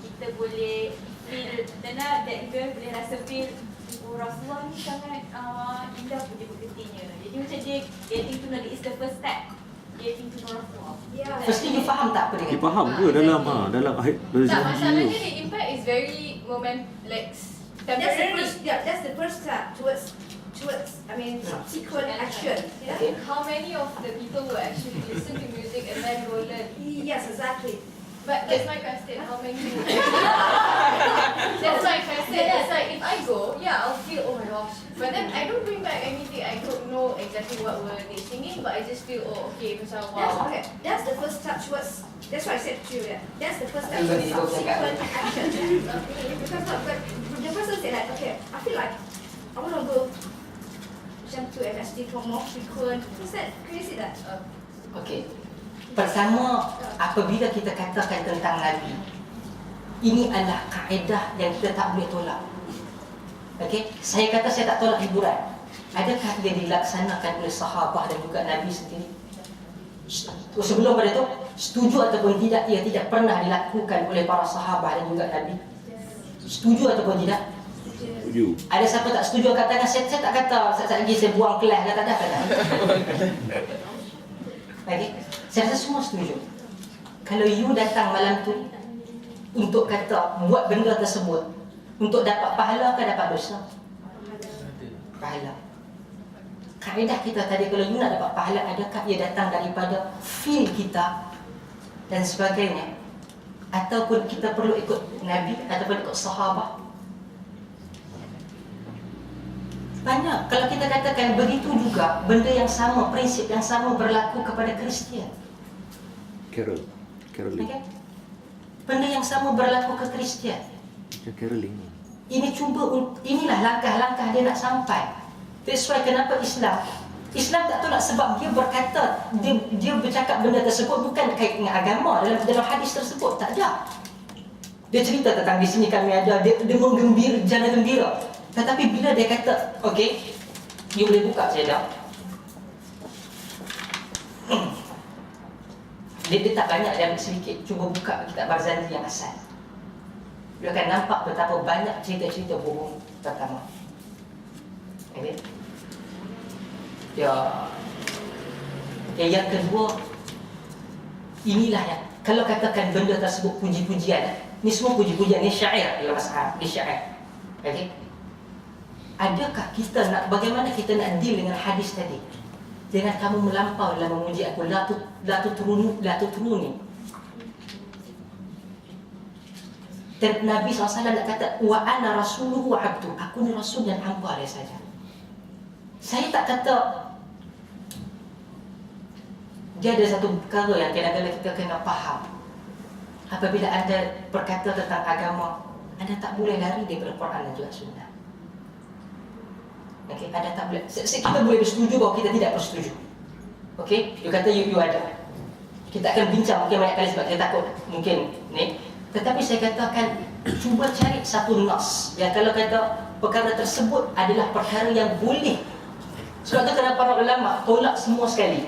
kita boleh feel tenang, that girl boleh rasa feel Rasulullah ni sangat indah punya berketinya. Jadi macam dia getting to know, it's the first step getting to know Rasulullah. Yeah. Firstly, you faham tak apa dia Dia kata? faham ke dalam dalam ayat Tak, berzanji masalahnya tu? the impact is very That's the first step towards subsequent action. Yeah? Okay. how many of the people will actually listen to music and then go learn? Yes, exactly. But that's my question, how many will That's my question. It's like if I go, yeah, I'll feel oh my gosh. But then I don't bring back anything, I don't know exactly what were they singing, but I just feel oh okay, macam wow. That's the first step towards. That's why I said to you. Yeah. That's the first step You towards got to go subsequent action. Because but the person said like, okay, I feel like I want to go jump to MSD for more frequent. He said, can you see that? Okey. Pertama, apabila kita katakan tentang Nabi, ini adalah kaedah yang kita tak boleh tolak. Okey, saya kata saya tak tolak hiburan. Adakah ia dilaksanakan oleh sahabat dan juga Nabi sendiri? Sebelum pada itu, setuju ataupun tidak, ia tidak pernah dilakukan oleh para sahabat dan juga Nabi. Setuju ataupun tidak? Setuju. Ada siapa tak setuju kat tangan? Saya tak kata sekejap lagi saya buang kelas, kata dah kata. Okey, saya rasa semua setuju. Kalau you datang malam tu untuk kata buat benda tersebut untuk dapat pahala ke dapat dosa? Pahala. Kaedah kita tadi, kalau you nak dapat pahala, adakah ia datang daripada feel kita dan sebagainya, ataupun kita perlu ikut Nabi ataupun ikut sahabat? Banyak. Kalau kita katakan begitu juga, benda yang sama, prinsip yang sama berlaku kepada Kristian. Caroling. Okay? Benda yang sama berlaku ke Kristian. Macam caroling. Inilah langkah-langkah dia nak sampai. That's why kenapa Islam tak tolak, sebab dia berkata, dia bercakap benda tersebut bukan kait dengan agama. Dalam hadis tersebut tak ada. Dia cerita tentang di sini kami ada, dia jana gembira. Tetapi bila dia kata, okey, you boleh buka saya dah. Dia tak banyak, dia ambil sedikit. Cuba buka kitab Barzanji yang asal. You akan nampak betapa banyak cerita-cerita bohong pertama. Okay. Yang kedua, inilah yang, kalau katakan benda tersebut puji-pujian, ni semua puji-pujian, ni syair dalam mazhab, ni syair. Okay. Adakah kita nak, bagaimana kita nak deal dengan hadis tadi? Dengan kamu melampau dalam memuji aku, la tutruni. Dan Nabi SAW nak kata, wa ana rasuluhu wa abdu, aku ni rasul dan hamba dia saja. Saya tak kata, dia ada satu perkara yang kadang-kadang kita kena faham. Apabila anda berkata tentang agama, anda tak boleh lari daripada Quran dan juga Sunnah. Okay, anda tak boleh. Kita boleh bersetuju bahawa kita tidak bersetuju. Okay, you kata you ada. Kita akan bincang mungkin banyak kali sebab kita takut mungkin ni. Tetapi saya katakan, cuba cari satu nas yang kalau kata perkara tersebut adalah perkara yang boleh. Sebab tu kenapa para ulama tolak semua sekali.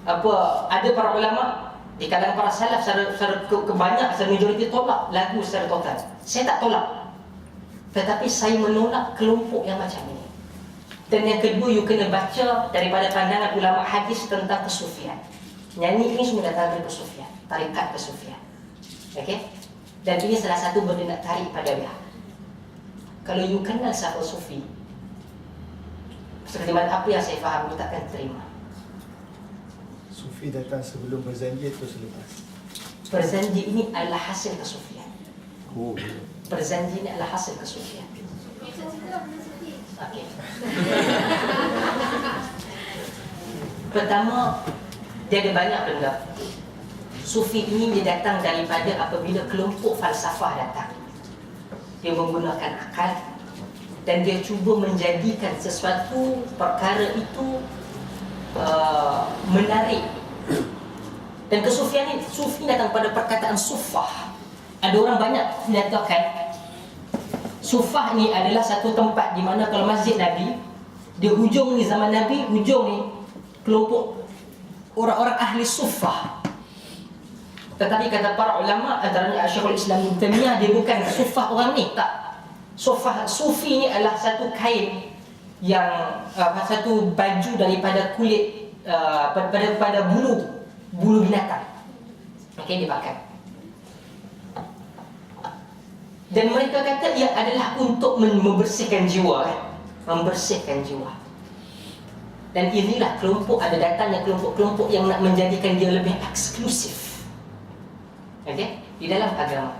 Ada para ulama Di kalangan para salaf secara kebanyak, secara majoriti tolak lagu secara total. Saya tak tolak, tetapi saya menolak kelompok yang macam ini. Dan yang kedua, you kena baca daripada pandangan ulama hadis tentang kesufian. Nyanyi ini semua datang dari kesufian, tarikat kesufian. Okey? Dan ini salah satu benda nak tarik pada dia. Kalau you kenal siapa sufi, seperti mana apa yang saya faham, you takkan terima. Sufi datang sebelum berjanji atau selepas? Berjanji ini adalah hasil kesufian. Oh. Berjanji ini adalah hasil kesufian. Okey. Pertama, dia ada banyak benda. Sufi ini dia datang daripada apabila kelompok falsafah datang. Dia menggunakan akal dan dia cuba menjadikan sesuatu perkara itu menarik. Dan kesufian ini, sufi datang pada perkataan sufah. Ada orang banyak menyatakan Sufah ni adalah satu tempat di mana kalau masjid Nabi, di hujung ni zaman Nabi, hujung ni kelompok orang-orang ahli sufah. Tetapi kata para ulama, antaranya Syekhul Islam Ibn Taimiyah, dia bukan sufah orang ni, tak. Sufah sufi ni adalah satu kain yang satu baju daripada kulit pada bulu binatang. Okey, dipakai. Dan mereka kata ia adalah untuk membersihkan jiwa, membersihkan jiwa. Dan inilah kelompok, ada datangnya kelompok-kelompok yang nak menjadikan dia lebih eksklusif. Okey, di dalam agama.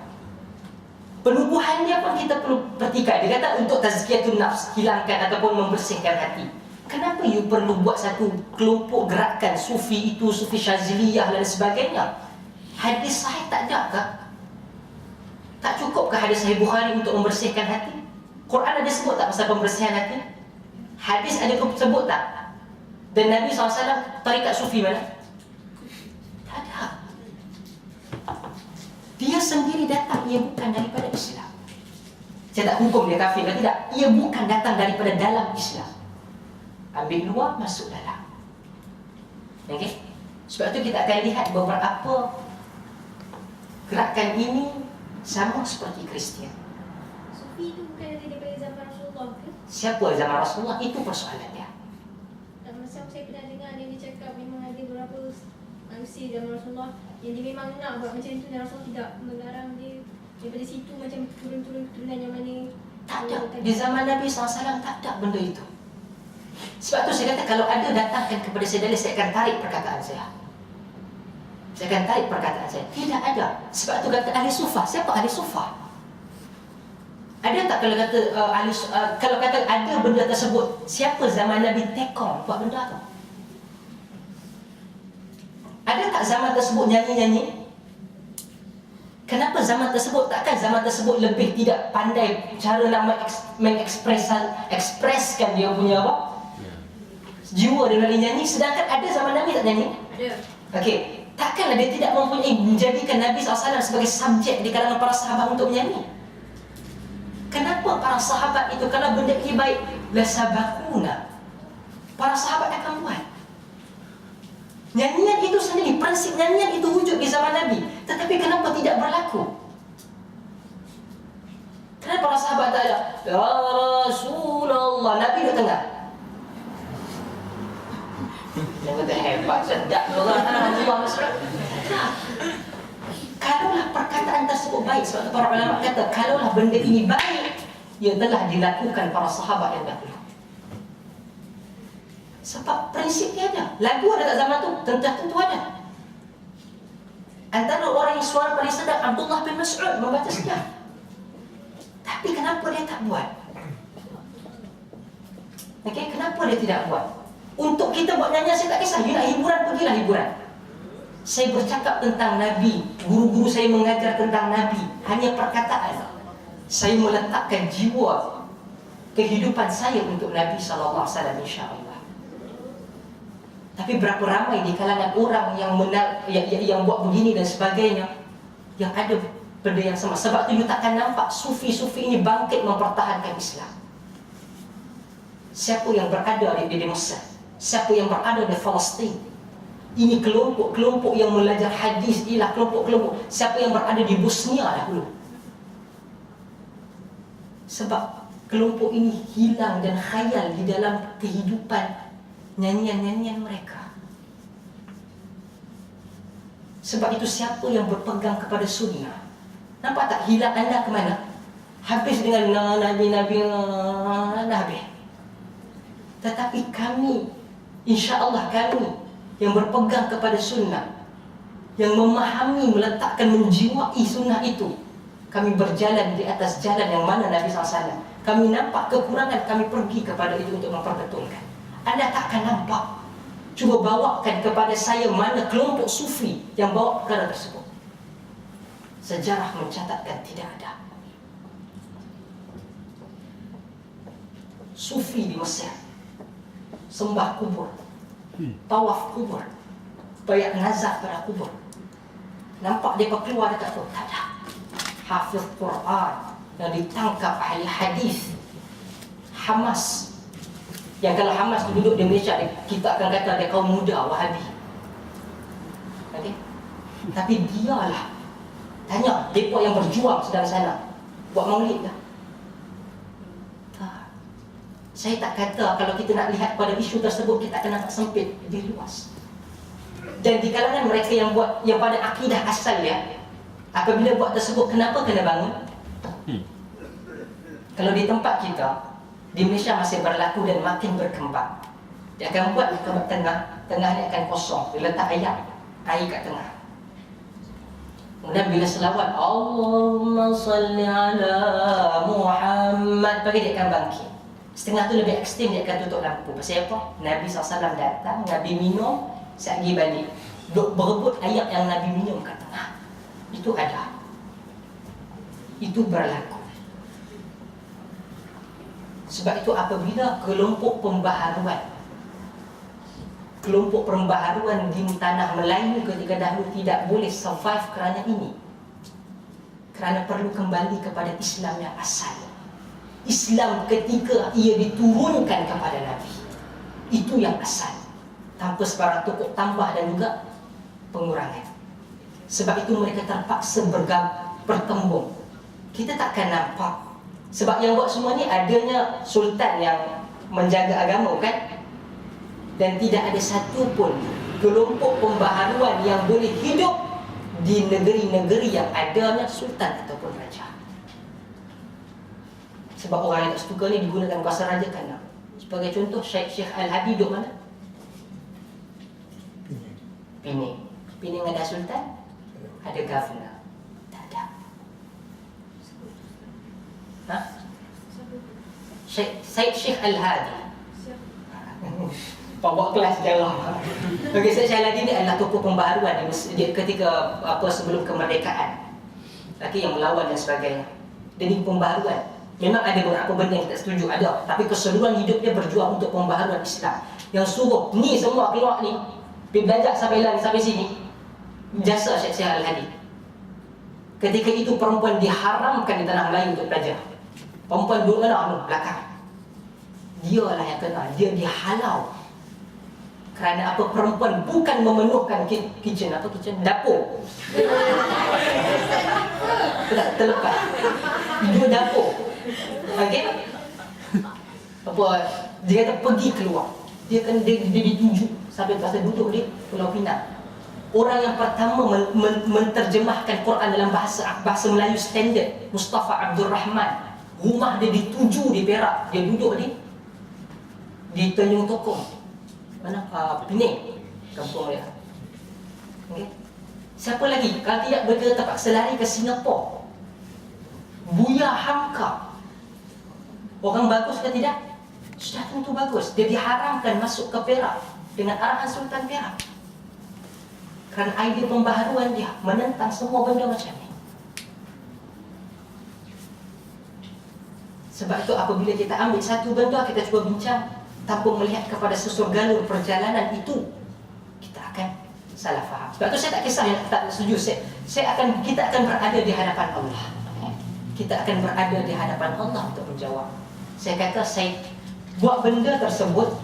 Penubuhan dia pun kita perlu perhatikan. Dia kata untuk tazkiyatun nafs, hilangkan ataupun membersihkan hati. Kenapa you perlu buat satu kelompok gerakan sufi itu, sufi syaziliyah dan sebagainya? Hadis sahih tak ada ke? Tak cukupkah hadis Sahih Bukhari untuk membersihkan hati? Quran ada sebut tak pasal pembersihan hati? Hadis ada sebut tak? Dan Nabi SAW tarikat sufi mana? Tak ada. Dia sendiri datang, ia bukan daripada Islam. Saya tak hukum dia kafir ke tidak. Ia bukan datang daripada dalam Islam. Ambil luar, masuk dalam. Okay? Sebab tu kita akan lihat beberapa gerakan ini sama seperti Kristian. Sufi itu bukan daripada zaman Rasulullah ke? Siapa zaman Rasulullah? Itu persoalan dia. Dan macam saya pernah dengar ada yang cakap memang ada beberapa manusia zaman Rasulullah yang dia memang nak buat macam itu dan Rasulullah tidak melarang dia. Daripada situ macam turun-turun keturunan yang mana. Tak ada. Di zaman Nabi SAW tak ada benda itu. Sebab tu saya kata kalau ada datangkan kepada saya dalil, saya akan tarik perkataan saya. Saya akan tarik perkataan saya. Tidak ada. Sebab tu kata ahli sufah. Siapa ahli sufah? Ada tak kalau kata kalau kata ada benda tersebut, siapa zaman Nabi tekong buat benda tu? Ada tak zaman tersebut nyanyi-nyanyi? Kenapa zaman tersebut? Takkan zaman tersebut lebih tidak pandai cara nak mengekspreskan dia punya apa? Jiwa dia melalui nyanyi, sedangkan ada zaman Nabi tak nyanyi? Ada. Okey, takkanlah dia tidak mempunyai menjadikan Nabi SAW sebagai subjek di kalangan para sahabat untuk menyanyi? Kenapa para sahabat itu kalau benda ini baik, la sabaquna, para sahabat akan buat? Nyanyian itu sendiri, prinsip nyanyian itu wujud di zaman Nabi, tetapi kenapa tidak berlaku? Kenapa para sahabat tak ada? Ya Rasulullah, Nabi di tengah. Yang kata hebat, sedap orang Allah Masya. Kalaulah perkataan tersebut baik, sebab tu para ulama kata kalaulah benda ini baik, ia telah dilakukan para sahabat yang dahulu. Sebab prinsipnya ada. Lagu ada tak zaman tu? Tentu ada. Antara orang yang suara paling sedap Abdullah bin Mas'ud membaca sedap. Tapi kenapa dia tak buat? Okey, kenapa dia tidak buat? Untuk kita buat nyanyian saya tak kisah. You nak hiburan, pergilah hiburan. Saya bercakap tentang Nabi. Guru-guru saya mengajar tentang Nabi. Hanya perkataan. Saya meletakkan jiwa kehidupan saya untuk Nabi SAW, insya-Allah. Tapi berapa ramai di kalangan orang yang buat begini dan sebagainya, yang ada benda yang sama. Sebab tu you takkan nampak sufi-sufi ini bangkit mempertahankan Islam. Siapa yang berada di Mesir? Siapa yang berada di Palestin? Ini kelompok-kelompok yang belajar hadis, ialah kelompok-kelompok siapa yang berada di Bosnia dahulu. Sebab kelompok ini hilang dan khayal di dalam kehidupan nyanyian-nyanyian mereka. Sebab itu siapa yang berpegang kepada sunnah, nampak tak hilang anda ke mana? Habis dengan Nabi-Nabi Nabi. Tetapi kami, insya-Allah kami yang berpegang kepada sunnah, yang memahami, meletakkan, menjiwai sunnah itu, kami berjalan di atas jalan yang mana Nabi SAW. Kami nampak kekurangan, kami pergi kepada itu untuk memperbetulkan. Anda takkan nampak. Cuba bawakan kepada saya mana kelompok sufi yang bawa perkara tersebut. Sejarah mencatatkan tidak ada. Sufi di Mesir sembah kubur, tawaf kubur, bayat nazar pada kubur. Nampak dia keluar dekat tu? Tak ada. Hafiz Quran yang ditangkap ahli hadis. Hamas, yang kalau Hamas tu duduk di Malaysia, kita akan kata dia kaum muda Wahabi. Okay? Tapi dialah, tanya mereka yang berjuang sedang sana buat maulid dah. Saya tak kata kalau kita nak lihat pada isu tersebut kita akan nampak sempit, lebih luas. Dan di kalangan mereka yang buat, yang pada akidah asal ya, apabila buat tersebut, kenapa kena bangun? Kalau di tempat kita di Malaysia masih berlaku dan makin berkembang, dia akan buat ke tengah, tengah ni akan kosong, dia letak ayat, air kat tengah. Kemudian bila selawat Allahumma salli ala Muhammad, bagi dia akan bangkit. Setengah tu lebih ekstrim, dia akan tutup lampu. Pasal apa? Nabi SAW datang, Nabi minum, saya pergi balik. Duk berebut ayat yang Nabi minum kat tengah. Itu ada. Itu berlaku. Sebab itu apabila kelompok pembaharuan di tanah Melayu ketika dahulu tidak boleh survive kerana ini, kerana perlu kembali kepada Islam yang asal. Islam ketika ia diturunkan kepada Nabi, itu yang asal, tanpa sebarang tokok tambah dan juga pengurangan. Sebab itu mereka terpaksa bertembung. Kita takkan nampak. Sebab yang buat semua ni adanya sultan yang menjaga agama kan, dan tidak ada satu pun kelompok pembaharuan yang boleh hidup di negeri-negeri yang adanya sultan ataupun raja. Sebab orang yang tak suka ni digunakan kuasa raja kan. Sebagai contoh, Syekh Al-Hadi duduk mana? Pening. Pening ada sultan? Ada governor? Tak ada. Ha? Syekh Al-Hadi. Bawa kelas sejarah. Okey, Syekh Al-Hadi ni adalah tokoh pembaharuan dia ketika sebelum kemerdekaan. Laki yang melawan dan sebagainya. Dan ini pembaharuan. Memang ada beberapa benda yang kita setuju, ada. Tapi keseluruhan hidup dia berjuang untuk pembaharuan Islam. Yang suruh ni semua keluar ni, pergi belajar sampai sini, jasa Syekh Al-Hadi. Ketika itu perempuan diharamkan di tanah Melayu untuk belajar. Perempuan duduk mana? Belakang. Dia lah yang kena. Dia dihalau. Kerana apa? Perempuan bukan memenuhkan kitchen. Apa kitchen? Dapur. Terlepas. Dia dapur. Okey? Apa? Dia kata pergi keluar. Dia dituju sampai pasal duduk di Pulau Pinang. Orang yang pertama menterjemahkan Quran dalam bahasa Melayu standard, Mustafa Abdul Rahman. Rumah dia dituju di Perak. Dia duduk di Tanjung Tokong. Mana? Pening. Kampung dia. Okay. Siapa lagi? Kalau tidak, mereka terpaksa lari ke Singapura. Buya Hamka. Orang bagus ke tidak? Sudah tentu bagus. Dia diharamkan masuk ke Perak dengan arahan Sultan Perak. Kerana idea pembaharuan dia menentang semua benda macam ni. Sebab itu apabila kita ambil satu benda, kita cuba bincang tanpa melihat kepada susur galur perjalanan itu, kita akan salah faham. Sebab itu saya tak kisah yang tak setuju. Kita akan berada di hadapan Allah. Kita akan berada di hadapan Allah untuk menjawab. Saya kata saya buat benda tersebut,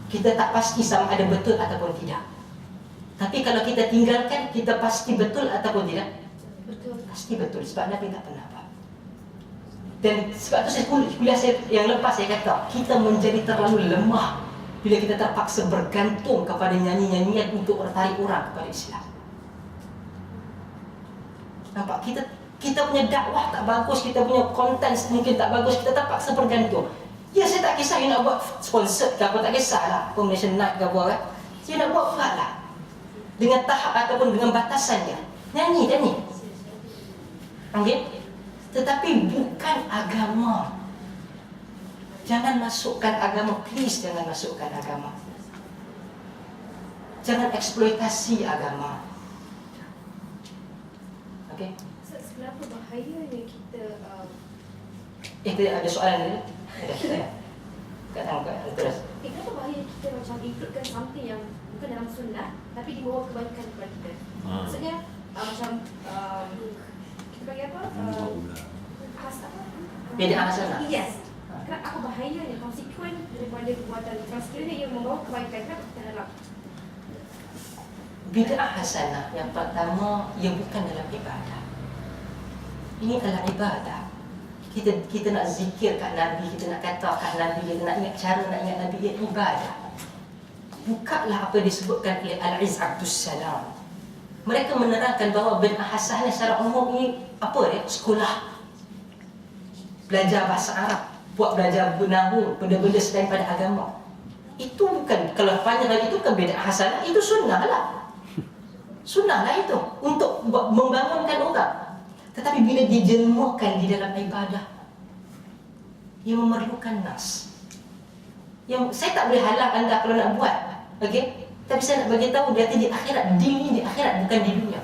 kita tak pasti sama ada betul ataupun tidak. Tapi kalau kita tinggalkan, kita pasti betul ataupun tidak? Betul. Pasti betul, sebab Nabi tak pernah apa. Dan sebab tu kuliah saya yang lepas saya kata, kita menjadi terlalu lemah bila kita terpaksa bergantung kepada nyanyi-nyanyian untuk tarik orang kepada Islam. Nampak? Kita punya dakwah tak bagus, kita punya konten mungkin tak bagus, kita terpaksa bergantung. Ya, saya tak kisah you nak buat sponsor ke apa, tak kisahlah, Malaysian Night ke apa kan. Saya nak buat buatlah. Dengan tahap ataupun dengan batasannya. Nyanyi. Okay? Tetapi bukan agama. Jangan masukkan agama, please jangan masukkan agama. Jangan eksploitasi agama. Okay? Kenapa bahayanya kita Itu ada soalan ni? Ada. Kat terus. kenapa bahaya kita macam includekan something yang bukan dalam sunnah tapi dibawa kebaikan kepada kita? Maksudnya macam kita panggil apa? Khas apa? Beda hasanah. Yes. Kenapa apa bahayanya konsekuen daripada perbuatan sekiranya yang membawa kebaikan, kenapa kita halal? Bid'ah hasanah yang pertama, ia bukan dalam ibadah. Ini adalah ibadah. Kita nak zikir kat Nabi, kita nak kata kat Nabi, kita nak ingat cara nak ingat Nabi, ia ibadah. Bukalah apa disebutkan oleh Al-Izz Abdus Salam. Mereka menerangkan bahawa bid'ah hasanah secara umum ini apa dia? Sekolah. Belajar bahasa Arab, belajar benahu, benda-benda selain pada agama. Itu bukan, kalau panjang hal itu kan bid'ah hasanah, itu sunnah lah. Sunnah lah itu, untuk membangunkan orang. Tetapi bila dijelmuhkan di dalam ibadah, ia memerlukan nas. Yang saya tak boleh halang anda kalau nak buat, okey? Tapi saya nak bagi tahu dia di akhirat, di akhirat bukan di dunia.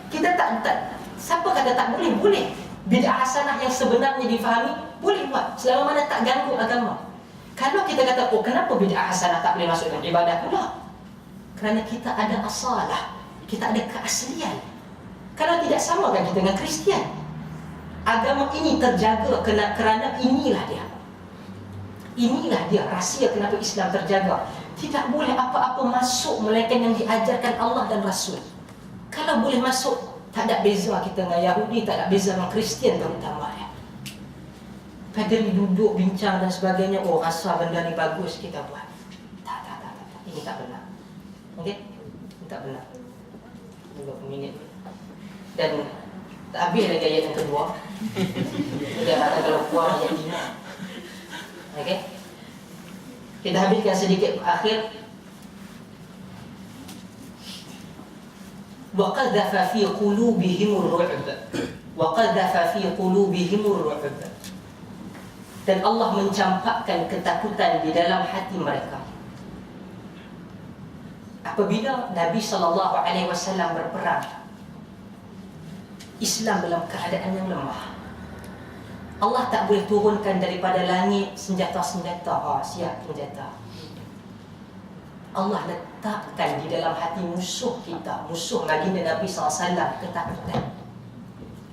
Kita tak siapa kata tak boleh? Boleh. Bid'ah hasanah yang sebenarnya difahami boleh buat selama mana tak ganggu agama. Kalau kita kata, oh kenapa bid'ah hasanah tak boleh masuk dalam ibadah pula? Kerana kita ada asalah, kita ada keaslian. Kalau tidak, sama kan kita dengan Kristian. Agama ini terjaga kerana inilah dia. Inilah dia rahsia kenapa Islam terjaga. Tidak boleh apa-apa masuk melainkan yang diajarkan Allah dan Rasul. Kalau boleh masuk, tak ada beza kita dengan Yahudi, tak ada beza dengan Kristian terutama ya. Padahal duduk bincang dan sebagainya, oh rasa benda ni bagus, kita buat. Tak. Ini tak benar. Okey? Ini tak benar. 20 minit. Dan tak habis lagi ayat yang kedua. Dia kata kalau puan ayat 5. Okey? Kita habiskan sedikit akhir. Wa qadhafa fi qulubihimur ru'b. Wa qadhafa fi qulubihimur ru'b. Dan Allah mencampakkan ketakutan di dalam hati mereka. Apabila Nabi SAW berperang, Islam dalam keadaan yang lemah, Allah tak boleh turunkan daripada langit senjata-senjata. Siap senjata. Allah letakkan di dalam hati musuh kita, musuh baginda Nabi SAW, ketakutan.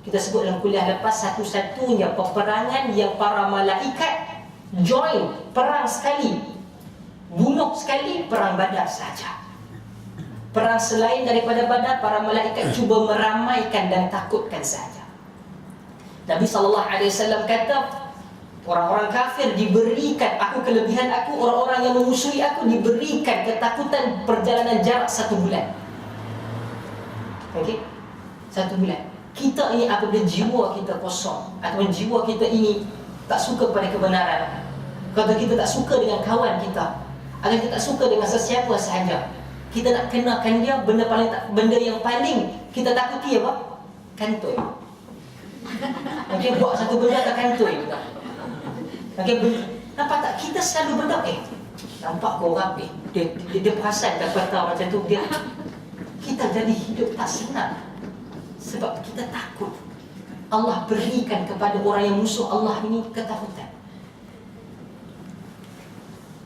Kita sebut dalam kuliah lepas, satu-satunya peperangan yang para malaikat join, perang sekali, bunuh sekali, perang Badar saja. Perang selain daripada Badar, para malaikat cuba meramaikan dan takutkan saja. Nabi SAW kata, orang-orang kafir diberikan, kelebihan aku, orang-orang yang memusuhi aku diberikan ketakutan perjalanan jarak 1 bulan. Okey? 1 bulan. Kita ini apabila jiwa kita kosong, ataupun jiwa kita ini tak suka pada kebenaran, kalau kita tak suka dengan kawan kita, atau kita tak suka dengan sesiapa sahaja, kita nak kenakan dia benda yang paling kita takuti apa? Kantoi. Okey, buat satu benda tak kantoi. Okey, nampak tak? Kita selalu benda nampak korang dia perasan dah kata macam tu, kita jadi hidup tak senang sebab kita takut. Allah berikan kepada orang yang musuh Allah ini ketakutan.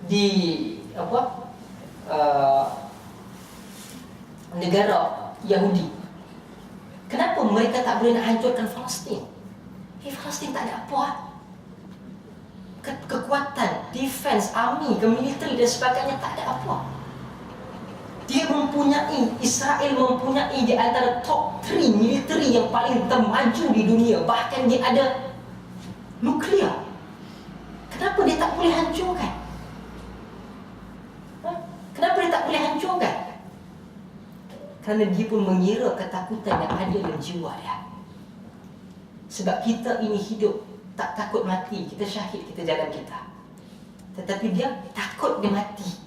Di negara Yahudi, kenapa mereka tak boleh nak hancurkan Palestin? Palestin tak ada apa. Kekuatan, defense, army, military dan sebagainya tak ada apa. Israel mempunyai di antara top 3 militeri yang paling termaju di dunia. Bahkan dia ada nuklear. Kenapa dia tak boleh hancurkan? Kenapa dia tak boleh hancurkan? Kerana dia pun mengira ketakutan yang ada dalam jiwa dia. Sebab kita ini hidup tak takut mati, kita syahid, kita jalan kita. Tetapi dia takut dia mati.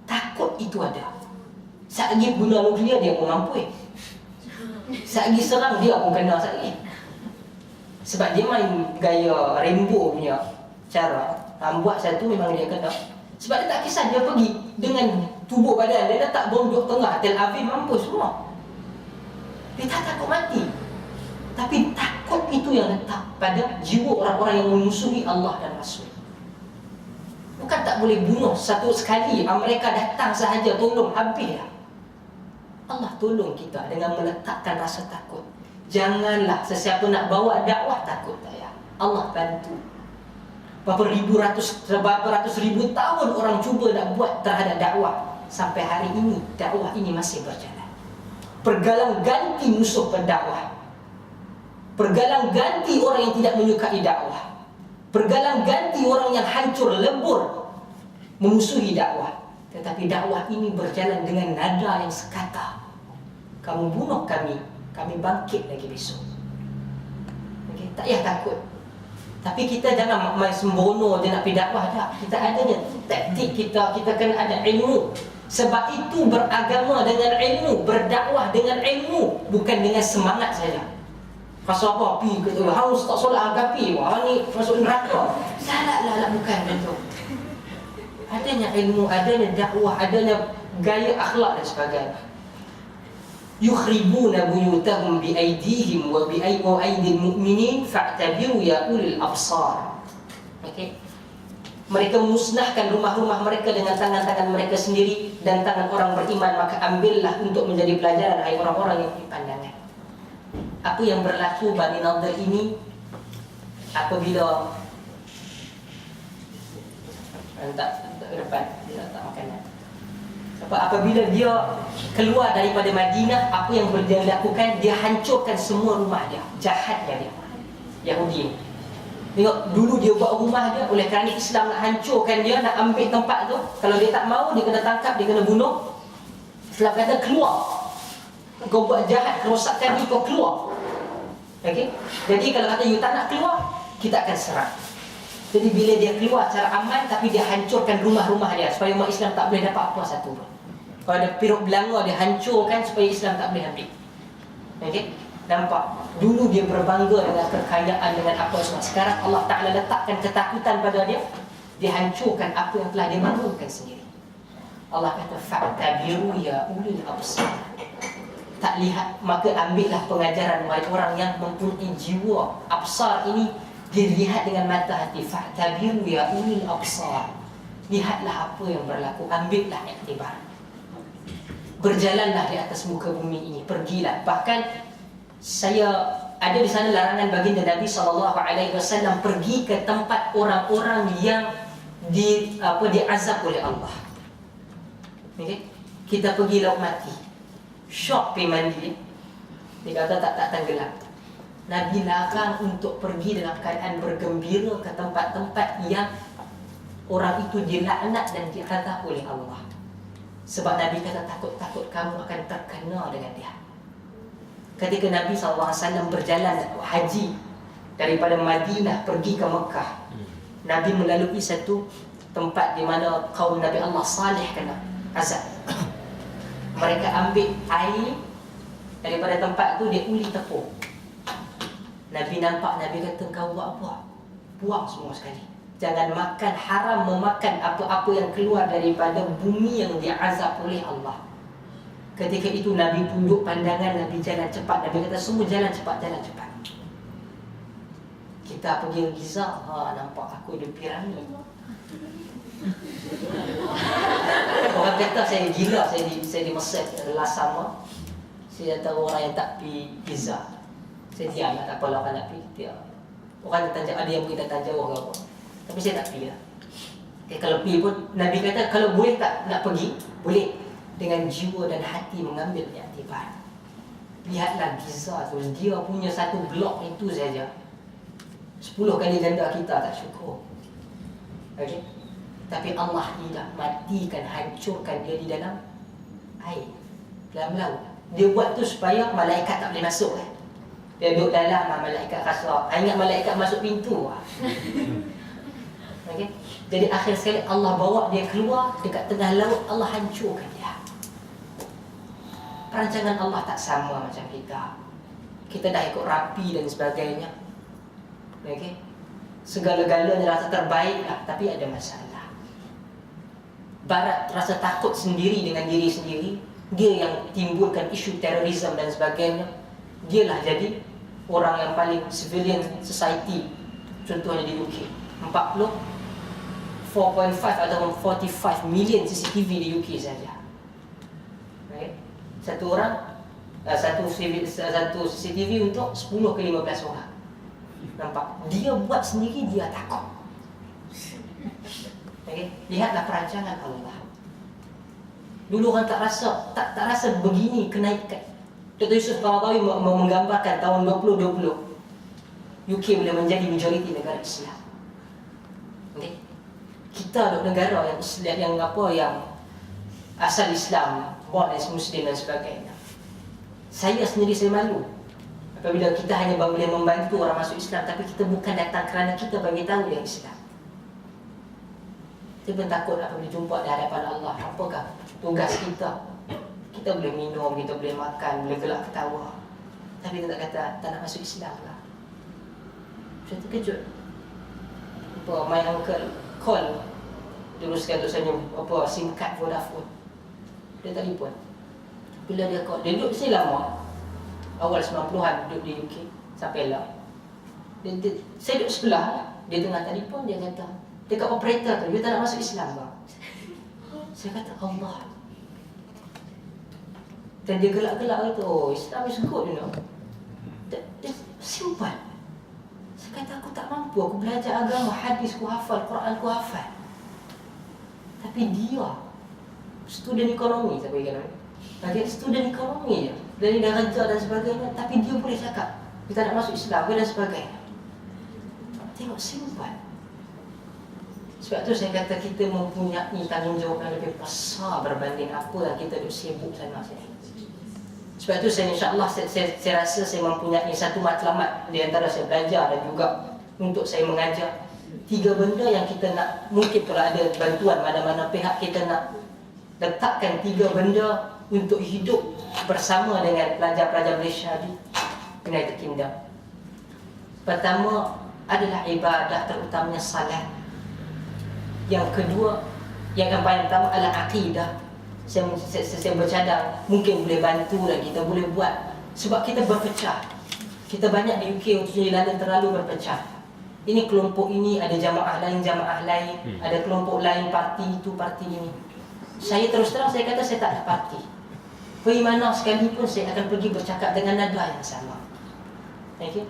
Takut itu ada. Saat lagi guna nuklear dia pun mampu. Saat lagi serang dia pun kena saat lagi. Sebab dia main gaya Rainbow punya cara. Buat satu memang dia kena. Sebab dia tak kisah, dia pergi dengan tubuh badan dia letak bom duduk tengah Tel Aviv, mampus semua. Dia tak takut mati. Tapi takut itu yang letak pada jiwa orang-orang yang memusuhi Allah dan Rasul. Bukan tak boleh bunuh satu sekali, mereka datang sahaja tolong habis dah. Allah tolong kita dengan meletakkan rasa takut. Janganlah sesiapa nak bawa dakwah takut, tak ya. Allah bantu. Berapa ratus ribu tahun orang cuba nak buat terhadap dakwah. Sampai hari ini dakwah ini masih berjalan. Pergalang ganti musuh pendakwah. Pergalang ganti orang yang tidak menyukai dakwah. Pergalang ganti orang yang hancur lebur memusuhi dakwah. Tetapi dakwah ini berjalan dengan nada yang sekata. Kamu bunuh kami, kami bangkit lagi besok. Okay? Tak payah takut. Tapi kita jangan main sembrono je nak pergi dakwah dah. Kita adanya taktik kita kena ada ilmu. Sebab itu beragama dengan ilmu, berdakwah dengan ilmu, bukan dengan semangat saja. Pasal apa? Pergi ke haus tak solat agapi, wah ni masuk neraka. Salah, bukan itu. Adanya ilmu, adanya dakwah, adanya gaya akhlak dan sebagainya. Yukhribuna buyutahum biaydihim wa biaydil mu'minin fa'tabiru ya ulil absar. Okey. Mereka musnahkan rumah-rumah mereka dengan tangan-tangan mereka sendiri dan tangan orang beriman, maka ambillah untuk menjadi pelajaran hai orang-orang yang punya pandangan. Apa yang berlaku Bani Nadir ini apabila tak depan dia tak makanan. Apabila dia keluar daripada Madinah, apa yang dia lakukan? Dia hancurkan semua rumah dia. Jahatnya dia Yahudi ni. Tengok dulu dia buat rumah dia, oleh kerana Islam nak hancurkan dia, nak ambil tempat tu. Kalau dia tak mau, dia kena tangkap, dia kena bunuh. Islam kata keluar. Kau buat jahat, kerosakan ni, kau keluar. Okey? Jadi kalau kata you tak nak keluar, kita akan serang. Jadi bila dia keluar secara aman, tapi dia hancurkan rumah-rumah dia supaya umat Islam tak boleh dapat apa satu pun. Kalau ada piruk belanga, dia hancurkan supaya Islam tak boleh ambil. Okey? Nampak? Dulu dia berbangga dengan kekayaan, dengan apa semua. Sekarang Allah Ta'ala letakkan ketakutan pada dia. Dia hancurkan apa yang telah dia bangunkan sendiri. Allah kata fa'tabiru ya ulil absar. Tak lihat, maka ambillah pengajaran bagi orang yang mempunyai jiwa. Absar ini dilihat dengan mata hati. Fa'tabiru ya ulil absar. Lihatlah apa yang berlaku, ambillah iktibar. Berjalanlah di atas muka bumi ini, pergilah. Bahkan saya ada di sana larangan baginda Nabi SAW pergi ke tempat orang-orang yang diazab oleh Allah. Okay? Kita pergi laut mati, syok pergi mandi, dia kata tak tenggelam. Nabi larang untuk pergi dalam keadaan bergembira ke tempat-tempat yang orang itu dilaknat dan diazab oleh Allah. Sebab Nabi kata takut-takut kamu akan terkena dengan dia. Ketika Nabi SAW berjalan haji daripada Madinah pergi ke Mekah, Nabi melalui satu tempat di mana kaum Nabi Allah Saleh kena azab. Mereka ambil air daripada tempat tu, dia uli tepung. Nabi nampak, Nabi kata, kau buat apa? Buang semua sekali. Jangan makan, haram memakan apa-apa yang keluar daripada bumi yang diazab oleh Allah. Ketika itu Nabi tunduk pandangan, Nabi jalan cepat. Nabi kata semua jalan cepat, jalan cepat. Kita pergi ke Giza, nampak aku ada piramid. Orang kata saya gila, saya di Mesir last summer. Saya kata orang yang tak pergi Giza, saya diam lah, tak apalah orang nak pergi dia. Orang datang, ada yang pergi datang jauh ke apa, tapi saya tak pergi lah. Kalau pergi pun Nabi kata kalau boleh tak nak pergi, boleh. dengan jiwa dan hati mengambil iktibar. Lihatlah Giza tu, dia punya satu blok itu saja 10 kali ganda kita tak syukur. Okey. Tapi Allah tidak matikan, hancurkan dia di dalam air, dalam laut. Dia buat tu supaya malaikat tak boleh masuk kan. Dia duduk dalam, malaikat rasa, ingat malaikat masuk pintu. Okey. Jadi akhir sekali Allah bawa dia keluar dekat tengah laut, Allah hancurkan dia. Perancangan Allah tak sama macam kita. Kita dah ikut rapi dan sebagainya. Okey. Segala-galanya rasa terbaik lah, tapi ada masalah. Barat rasa takut sendiri dengan diri sendiri. Dia yang timbulkan isu terorisme dan sebagainya. Dialah jadi orang yang paling civilian society. Contohnya di UK 4.5 atau 45 million CCTV di UK saja. Okay. Satu satu CCTV untuk 10 ke 15 orang. Nampak? Dia buat sendiri, dia takut. Okay. Lihatlah perancangan Allah. Dulu orang tak rasa begini kenaikan. Dr. Yusuf Qaradawi menggambarkan tahun 2020 UK boleh menjadi majoriti negara Islam. Okay. Kita negara yang Islam, yang asal Islam, born as Muslim dan sebagainya. Saya sendiri saya malu apabila kita hanya boleh membantu orang masuk Islam, tapi kita bukan datang kerana kita bagi tahu yang Islam. Kita pun takut apabila jumpa di hadapan Allah. Apakah tugas kita? Kita boleh minum, kita boleh makan, boleh gelak ketawa, tapi kita tak kata tak nak masuk Islam lah. Saya terkejut. My uncle call, teruskan untuk senyum, SIM card Vodafone. Dia telefon. Bila dia call, dia duduk di sini lama. Awal 90-an duduk di UK sampai lah. Saya duduk sebelah, dia tengah telefon, dia kata, dekat operator tu, dia tak nak masuk Islam bang. Saya kata Allah. Dan dia gelak-gelak kata, oh Islam is good, you know. Simple. Saya kata aku tak mampu, aku belajar agama, hadis ku hafal, Quran ku hafal. Tapi dia student ekonomi, saya bagi kenal. Dia student ekonomi je. Dari dah kerja dan sebagainya, tapi dia boleh cakap kita nak masuk Islam dan sebagainya. Tengok simple. Sebab tu saya kata kita mempunyai tanggungjawab yang lebih besar berbanding apa yang kita duk sibuk sana sini. Sebab tu saya insya-Allah saya rasa saya mempunyai satu matlamat di antara saya belajar dan juga untuk saya mengajar. 3 benda yang kita nak, mungkin kalau ada bantuan mana-mana pihak, kita nak letakkan 3 benda untuk hidup bersama dengan pelajar-pelajar Malaysia di United Kingdom. Pertama adalah ibadah, terutamanya salat. Yang kedua, yang paling pertama adalah akidah. Saya bercadang mungkin boleh bantu dan kita boleh buat. Sebab kita berpecah. Kita banyak di UK, khususnya di London, terlalu berpecah. Ini kelompok ini, ada jamaah lain, ada kelompok lain, parti itu, parti ini. Saya terus terang, saya kata saya tak ada parti. Pergi mana sekalipun saya akan pergi bercakap dengan nada yang sama. Okay?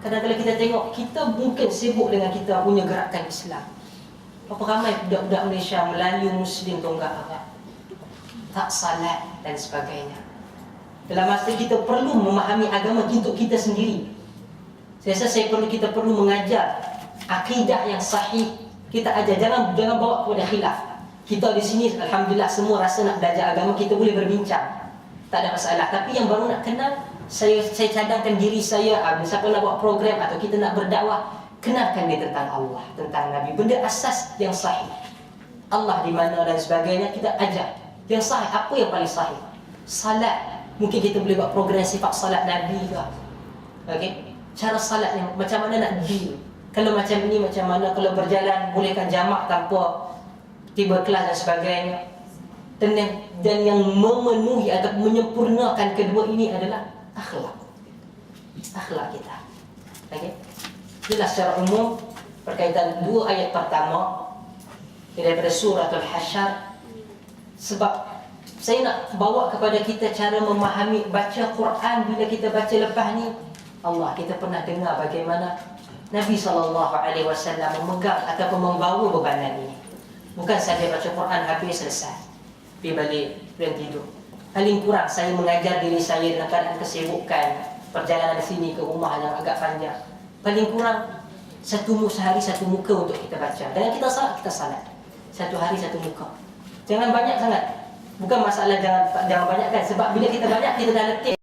Kadang-kadang kita tengok, kita mungkin sibuk dengan kita punya gerakan Islam. Berapa ramai budak-budak Malaysia, Melayu, Muslim, Tonggak Arab tak salat dan sebagainya. Dalam masa kita perlu memahami agama untuk kita sendiri. Saya rasa kita perlu mengajar akidah yang sahih. Kita ajar, jangan bawa kepada khilaf. Kita di sini alhamdulillah semua rasa nak belajar agama, kita boleh berbincang. Tak ada masalah. Tapi yang baru nak kenal, saya cadangkan diri saya, siapa nak buat program atau kita nak berdakwah, kenalkan dia tentang Allah, tentang Nabi, benda asas yang sahih. Allah di mana dan sebagainya, kita ajar. Yang sahih, apa yang paling sahih? Salat. Mungkin kita boleh buat program sifat salat Nabi ke. Okay? Cara salat yang macam mana nak deal. Kalau macam ini macam mana, kalau berjalan bolehkan jamak tanpa tiba kelas dan sebagainya. Dan yang memenuhi atau menyempurnakan kedua ini adalah akhlak. Akhlak kita. Okay? Jelas secara umum berkaitan 2 ayat pertama daripada surah Al-Hasyr. Sebab saya nak bawa kepada kita cara memahami baca Quran. Bila kita baca lepas ni, Allah, kita pernah dengar bagaimana Nabi SAW memegang ataupun membawa bebanan ini. Bukan saja baca Quran habis selesai, pergi balik sebelum tidur. Paling kurang saya mengajar diri saya dalam keadaan kesibukan, perjalanan sini ke rumah yang agak panjang. Paling kurang sehari satu muka untuk kita baca. Dengan kita salat. Satu hari satu muka. Jangan banyak sangat. Bukan masalah jangan banyak kan. Sebab bila kita banyak kita dah letih.